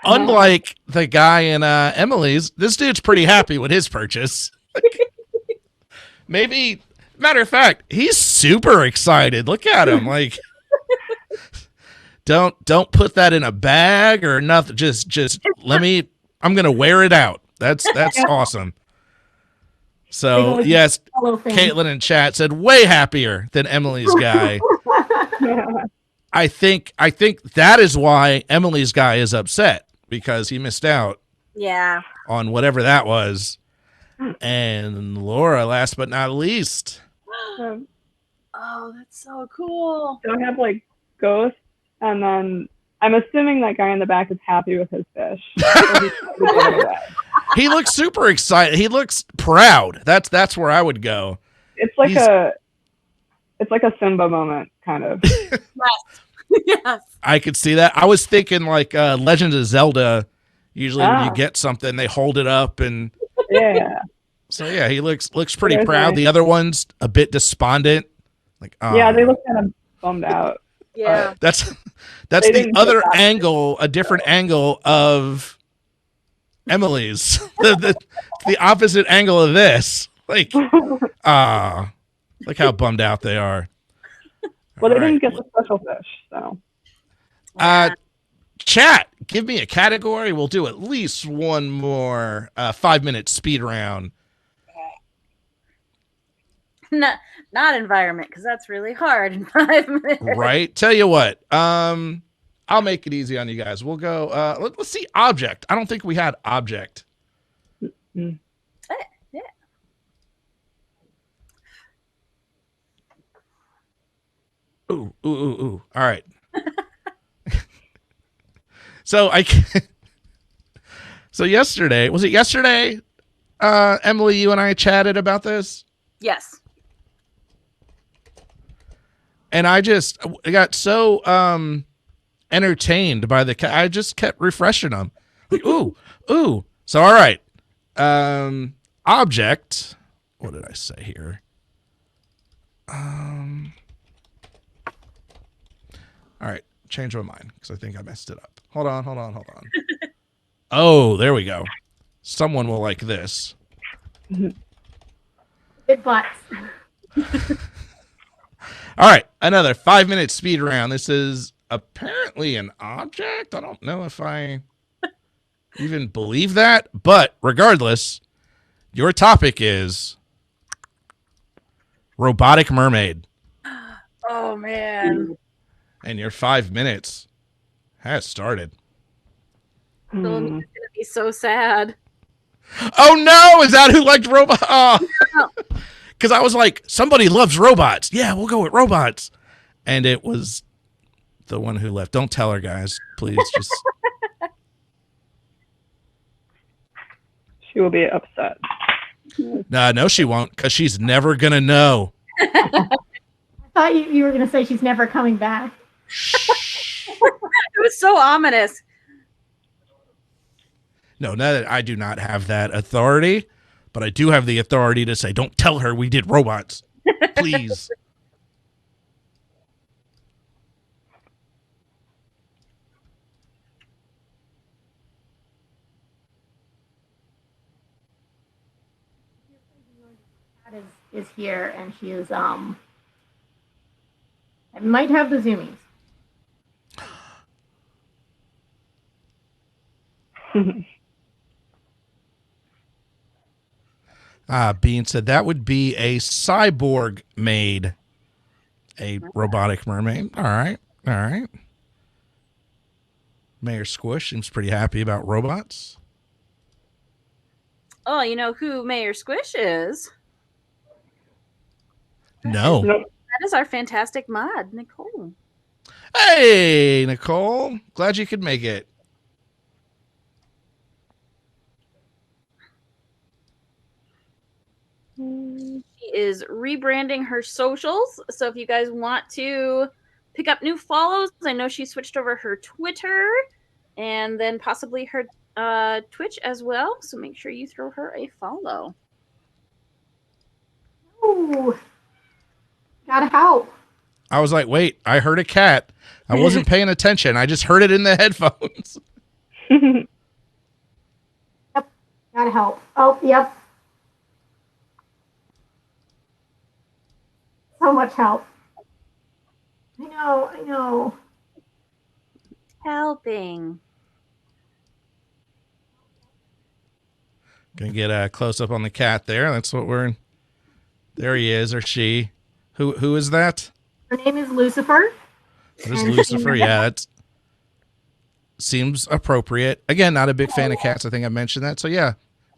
Unlike the guy in Emily's, this dude's pretty happy with his purchase. Maybe, matter of fact, he's super excited. Look at him. Don't put that in a bag or nothing. Just I'm gonna wear it out. That's awesome. So yes, Caitlin in chat said way happier than Emily's guy. I think that is why Emily's guy is upset, because he missed out. Yeah. On whatever that was. And Laura, last but not least. Oh, that's so cool. So I have ghosts, and then I'm assuming that guy in the back is happy with his fish. He looks super excited. He looks proud. That's where I would go. It's like a Simba moment, kind of. Yes. I could see that. I was thinking Legend of Zelda. Usually when you get something, they hold it up and yeah. So yeah, he looks pretty It is proud. nice. The other one's a bit despondent. Like, Yeah, they look kind of bummed out. Yeah. that's They the didn't other get that. angle, a different angle of Emily's. The opposite angle of this. Like, look how bummed out they are. Well, they All didn't right. get the special fish, so. Chat, give me a category. We'll do at least one more 5-minute speed round. Not environment, because that's really hard in 5 minutes. Right? Tell you what, I'll make it easy on you guys. We'll go, let's see object. I don't think we had object. Mm. Yeah. Ooh. All right. So so yesterday, was it yesterday, Emily, you and I chatted about this? Yes. And I got so entertained by I just kept refreshing them. Like, ooh. So all right. Object. What did I say here? All right, change my mind because I think I messed it up. Hold on. Oh, there we go. Someone will like this. Big butts. All right, another 5-minute speed round. This is apparently an object. I don't know if I even believe that, but regardless, your topic is Robotic Mermaid. Oh man. And your 5 minutes has started. Philomena's gonna be so sad. Oh no! Is that who liked robots? Oh. Because I was like, somebody loves robots. Yeah, we'll go with robots. And it was the one who left. Don't tell her, guys. Please, just. She will be upset. No, she won't, because she's never gonna know. I thought you were going to say she's never coming back. It was so ominous. No, I do not have that authority, but I do have the authority to say, don't tell her we did robots. Please. Cat is here, and she is I might have the zoomies. Bean said that would be a cyborg made a robotic mermaid. All right. Mayor Squish seems pretty happy about robots. Oh, you know who Mayor Squish is? No. Nope. That is our fantastic mod, Nicole. Hey, Nicole. Glad you could make it. She is rebranding her socials. So if you guys want to pick up new follows, I know she switched over her Twitter and then possibly her Twitch as well. So make sure you throw her a follow. Ooh. Gotta help. I was like, wait, I heard a cat. I wasn't paying attention. I just heard it in the headphones. Yep. Gotta help. Oh, yep. So much help. I know. Helping. Gonna get a close up on the cat there. That's what we're. There he is, or she. Who is that? Her name is Lucifer. What is Lucifer? Yeah, that seems appropriate. Again, not a big fan of cats. I think I mentioned that. So yeah,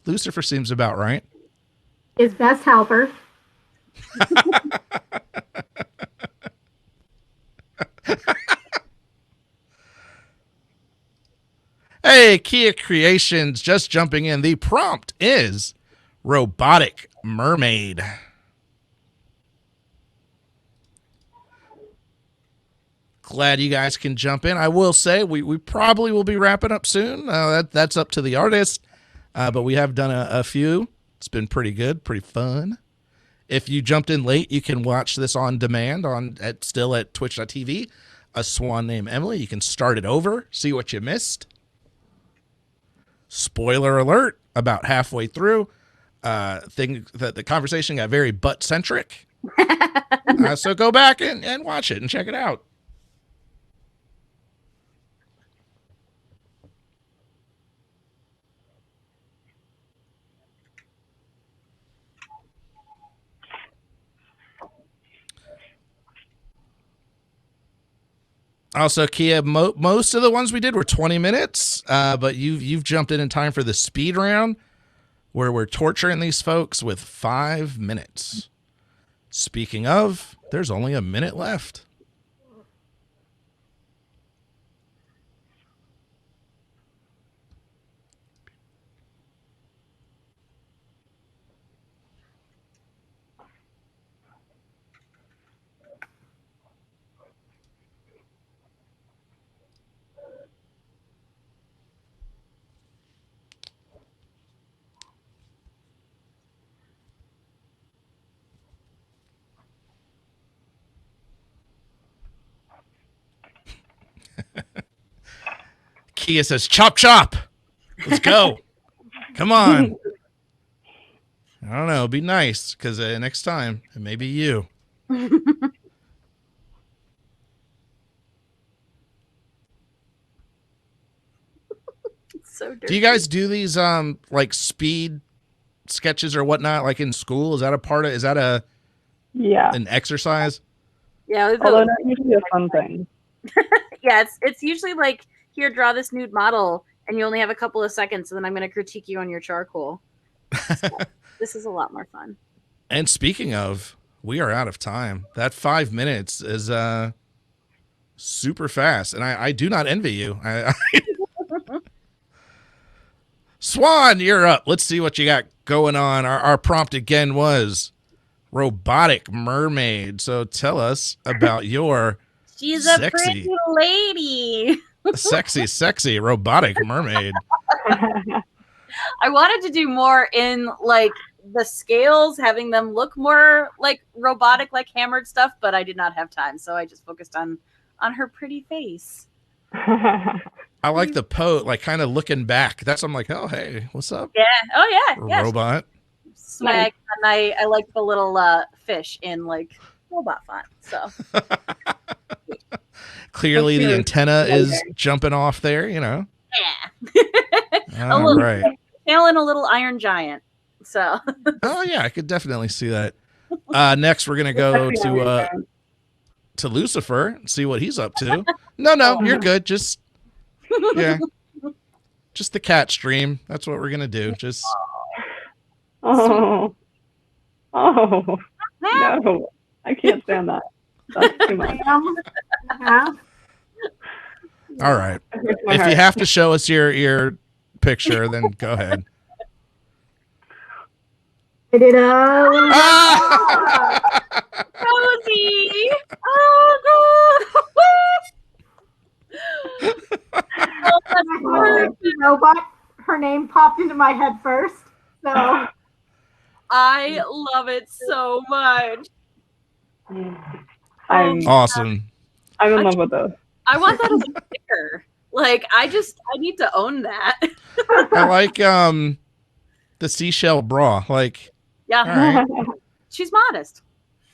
Lucifer seems about right. His best helper. Hey, Kia Creations, just jumping in. The prompt is Robotic Mermaid. Glad you guys can jump in. I will say we probably will be wrapping up soon. That's up to the artist, but we have done a few. It's been pretty good, pretty fun. If you jumped in late, you can watch this on demand still at twitch.tv. A Swan Named Emily. You can start it over, see what you missed. Spoiler alert, about halfway through, the conversation got very butt-centric. So go back and watch it and check it out. Also, Kia, most of the ones we did were 20 minutes, but you've jumped in time for the speed round, where we're torturing these folks with 5 minutes. Speaking of, there's only a minute left. Kia says, chop, chop. Let's go. Come on. I don't know. Be nice, because next time, it may be you. So dirty. Do you guys do these like speed sketches or whatnot, like in school? Is that an exercise? Yeah, Although not usually a fun thing. Yeah, it's usually like, here, draw this nude model, and you only have a couple of seconds, and then I'm going to critique you on your charcoal. So, this is a lot more fun. And speaking of, we are out of time. That 5 minutes is super fast, and I do not envy you. Swan, you're up. Let's see what you got going on. Our prompt again was Robotic Mermaid. So tell us about your She's a pretty lady. sexy robotic mermaid. I wanted to do more in like the scales, having them look more like robotic, like hammered stuff, but I did not have time, so I just focused on her pretty face. I like the pose, like kind of looking back. I'm like, oh hey, what's up? Yeah. Oh yeah. Robot. Swag. And I like the little fish in like robot font. So clearly the antenna is jumping off there, you know. Yeah. All right. Tail and a little iron giant. So. Oh yeah, I could definitely see that. Next, we're gonna go to Lucifer and see what he's up to. No, you're good. Just the cat stream. That's what we're gonna do. Just. Oh, no, I can't stand that. That's too much. All right. If you have to show us your picture, then go ahead. Rosie! Oh god! Robot. Her name popped into my head first, so I love it so much. Awesome. I'm in love with those. I want that as a sticker. Like, I need to own that. I like the seashell bra. Like, yeah, all right. She's modest.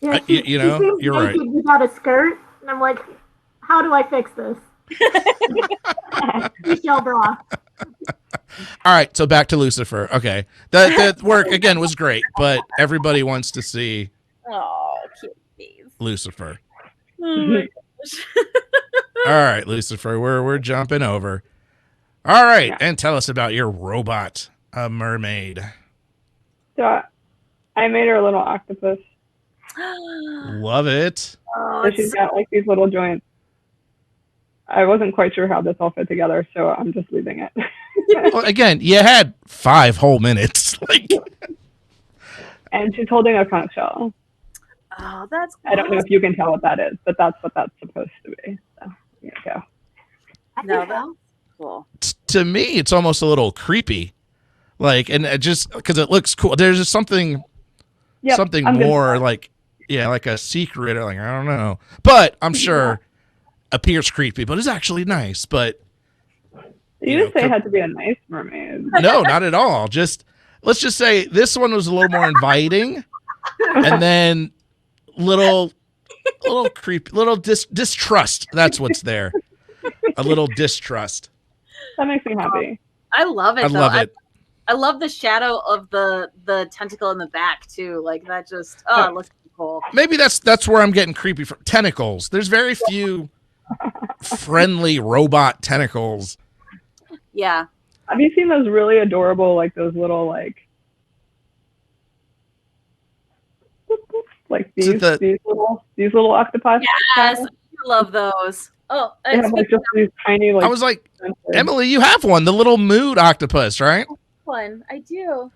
yeah, you know, you're right. Without a skirt, and I'm like, how do I fix this? Seashell bra. All right, so back to Lucifer. Okay, the work again was great, but everybody wants to see Cute face. Lucifer. Oh my gosh. All right, Lucifer, we're jumping over. All right, and tell us about your robot, a mermaid. So I made her a little octopus. Love it. So she's got like these little joints. I wasn't quite sure how this all fit together, so I'm just leaving it. Well, again, you had 5 whole minutes. Like, and she's holding a conch shell. Oh, that's awesome. I don't know if you can tell what that is, but that's what that's supposed to be. So here you go. No, that's cool. to me, it's almost a little creepy, Like, and it just because it looks cool. There's just something Yep, something I'm good for more that. like, yeah, like a secret or like, I don't know. But I'm sure appears creepy, but it's actually nice. But You didn't say it had to be a nice mermaid. no, not at all. Just let's just say this one was a little more inviting, and then little creepy, little distrust. That's what's there. A little distrust. That makes me happy. I love it. I though. love it. I love the shadow of the tentacle in the back too. Like that just it looks cool. Maybe that's where I'm getting creepy from tentacles. There's very few friendly robot tentacles. Yeah. Have you seen those really adorable, like those little like these little octopi? Yes, I love those. Oh, They have like just these tiny like. I was like, Emily, you have one, the little mood octopus, right? one. I do.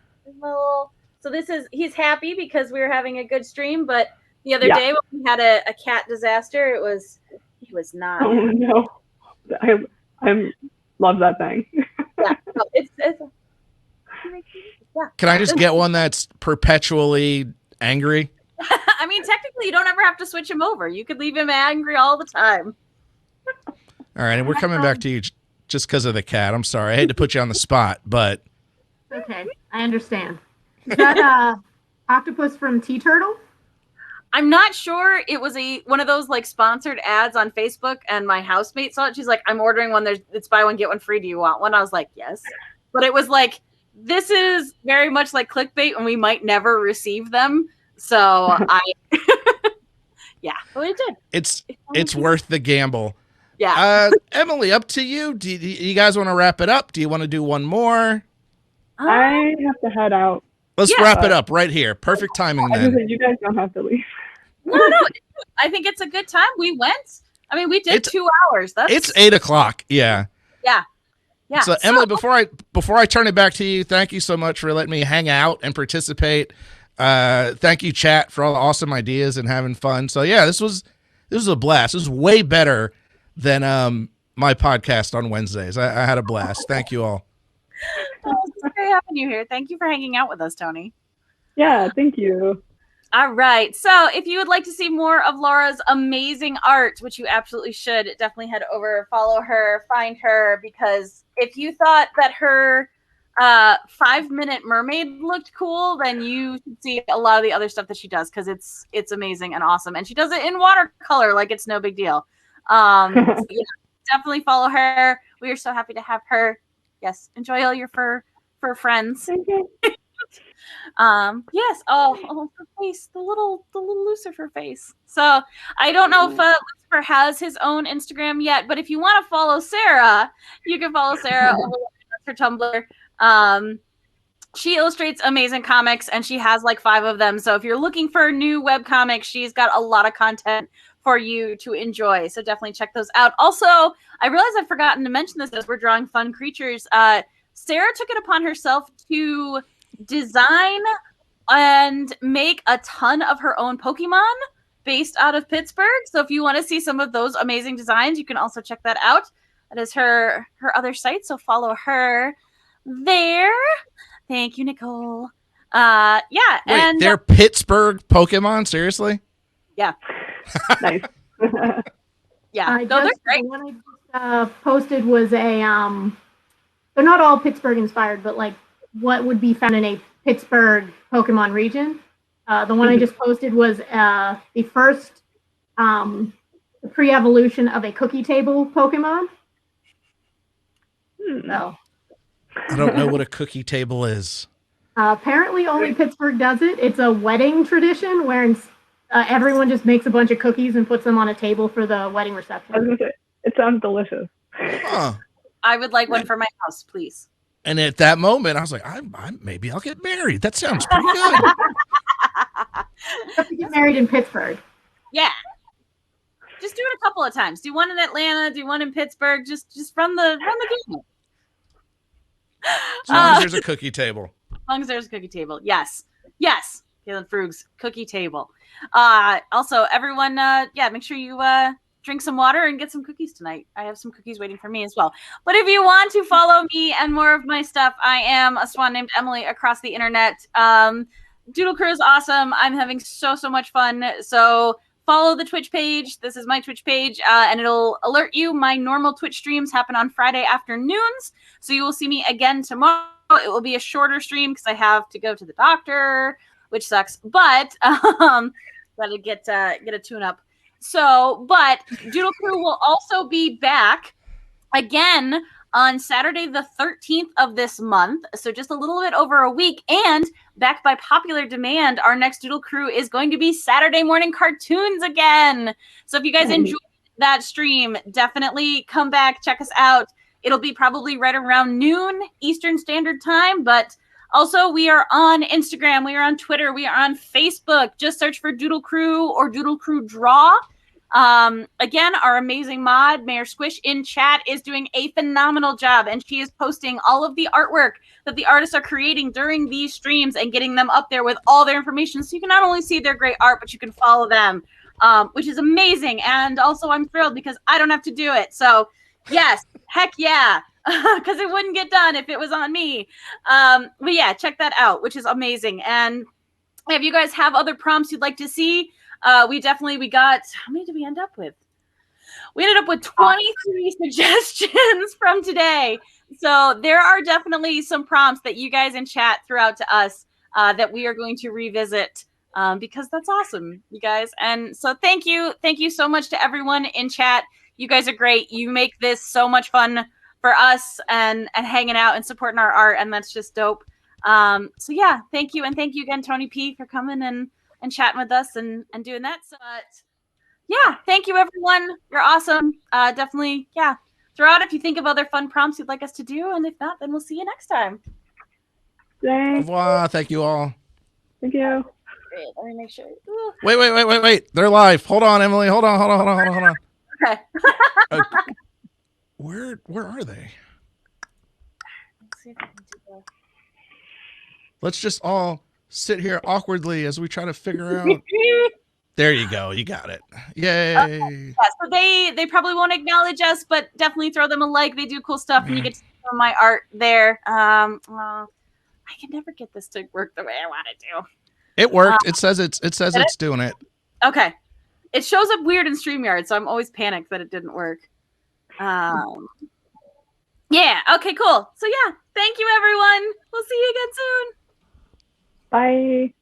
So he's happy because we were having a good stream, but the other day when we had a cat disaster, he was not. Oh no, I love that thing. Yeah, no, it's yeah. Can I just get one that's perpetually angry? I mean, technically, you don't ever have to switch him over. You could leave him angry all the time. All right, and we're coming back to you just because of the cat. I'm sorry. I hate to put you on the spot, but Okay, I understand. Is that octopus from Tea Turtle? I'm not sure. It was one of those like sponsored ads on Facebook, and my housemate saw it. She's like, "I'm ordering one. It's buy one get one free. Do you want one?" I was like, "Yes," but it was like, this is very much like clickbait, and we might never receive them. So yeah, but it did. It's worth the gamble. Yeah. Emily, up to you. Do you guys want to wrap it up? Do you want to do one more? I have to head out. Let's wrap it up right here. Perfect timing then. You guys don't have to leave. No. I think it's a good time. We went. I mean, we did 2 hours. It's 8:00. Yeah. Yeah. So Emily, before I turn it back to you, thank you so much for letting me hang out and participate. Thank you, chat, for all the awesome ideas and having fun. So yeah, this was a blast. This was way better than my podcast on Wednesdays. I had a blast. Thank you all. It's great having you here. Thank you for hanging out with us, Tony. Yeah, thank you. All right. So if you would like to see more of Laura's amazing art, which you absolutely should, definitely head over, follow her, find her, because if you thought that her 5-minute mermaid looked cool, then you should see a lot of the other stuff that she does, because it's amazing and awesome. And she does it in watercolor like it's no big deal. So yeah, definitely follow her. We are so happy to have her. Yes, enjoy all your fur friends. Yes. Oh, her face, the little Lucifer face. So I don't know if Lucifer has his own Instagram yet, but if you want to follow Sarah, you can follow Sarah over her Tumblr. She illustrates amazing comics, and she has like 5 of them. So if you're looking for new webcomics, she's got a lot of content for you to enjoy. So definitely check those out. Also, I realize I've forgotten to mention this as we're drawing fun creatures. Sarah took it upon herself to design and make a ton of her own Pokemon based out of Pittsburgh. So if you want to see some of those amazing designs, you can also check that out. That is her other site. So follow her there. Thank you, Nicole. Yeah. Wait, and they're Pittsburgh Pokemon? Seriously? Yeah. Nice. Yeah. No, they're great. The one I just posted was a they're not all Pittsburgh inspired, but like what would be found in a Pittsburgh Pokemon region. The one I just posted was the first pre-evolution of a cookie table Pokemon. So I don't know what a cookie table is. apparently only Pittsburgh does it. It's a wedding tradition where everyone just makes a bunch of cookies and puts them on a table for the wedding reception. I was gonna say, it sounds delicious. Huh. I would like one for my house, please. And at that moment, I was like, maybe I'll get married. That sounds pretty good. You have to get married in Pittsburgh. Yeah. Just do it a couple of times. Do one in Atlanta, do one in Pittsburgh. Just run the game. As long as there's a cookie table. As long as there's a cookie table. Yes. Kaylin Frug's cookie table. Also, everyone, make sure you drink some water and get some cookies tonight. I have some cookies waiting for me as well. But if you want to follow me and more of my stuff, I am a swan named Emily across the internet. Doodle Crew is awesome. I'm having so much fun. So follow the Twitch page. This is my Twitch page, and it'll alert you. My normal Twitch streams happen on Friday afternoons, so you will see me again tomorrow. It will be a shorter stream because I have to go to the doctor, which sucks. But gotta get a tune-up. So, but Doodle Crew will also be back again on Saturday the 13th of this month. So just a little bit over a week. And backed by popular demand, our next Doodle Crew is going to be Saturday morning cartoons again. So if you guys enjoyed that stream, definitely come back, check us out. It'll be probably right around noon Eastern Standard Time, but also we are on Instagram, we are on Twitter, we are on Facebook. Just search for Doodle Crew or Doodle Crew Draw. Again, our amazing mod, Mayor Squish, in chat is doing a phenomenal job, and she is posting all of the artwork that the artists are creating during these streams and getting them up there with all their information. So you can not only see their great art, but you can follow them, which is amazing. And also I'm thrilled because I don't have to do it. So yes, heck yeah, because it wouldn't get done if it was on me. But yeah, check that out, which is amazing. And if you guys have other prompts you'd like to see, we got, how many did we end up with? We ended up with 23 suggestions from today. So there are definitely some prompts that you guys in chat threw out to us that we are going to revisit because that's awesome, you guys. And so thank you so much to everyone in chat. You guys are great. You make this so much fun for us and hanging out and supporting our art, and that's just dope. So yeah, thank you, and thank you again, Tony P, for coming and chatting with us and doing that. So yeah, thank you everyone. You're awesome. Definitely, yeah. Throw out if you think of other fun prompts you'd like us to do, and if not, then we'll see you next time. Thanks. Au revoir. Thank you all. Thank you. Great. Let me make sure. Ooh. Wait. They're live. Hold on, Emily. Hold on. Okay. Where are they? Let's see if I can do that. Let's just all sit here awkwardly as we try to figure out. There you go. You got it. Yay. Yeah, so they probably won't acknowledge us, but definitely throw them a like. They do cool stuff, and you get to see some of my art there. I can never get this to work the way I want it to. It worked. It says it's doing it. Okay. It shows up weird in StreamYard, so I'm always panicked that it didn't work. Yeah. Okay, cool. So yeah, thank you everyone. We'll see you again soon. Bye.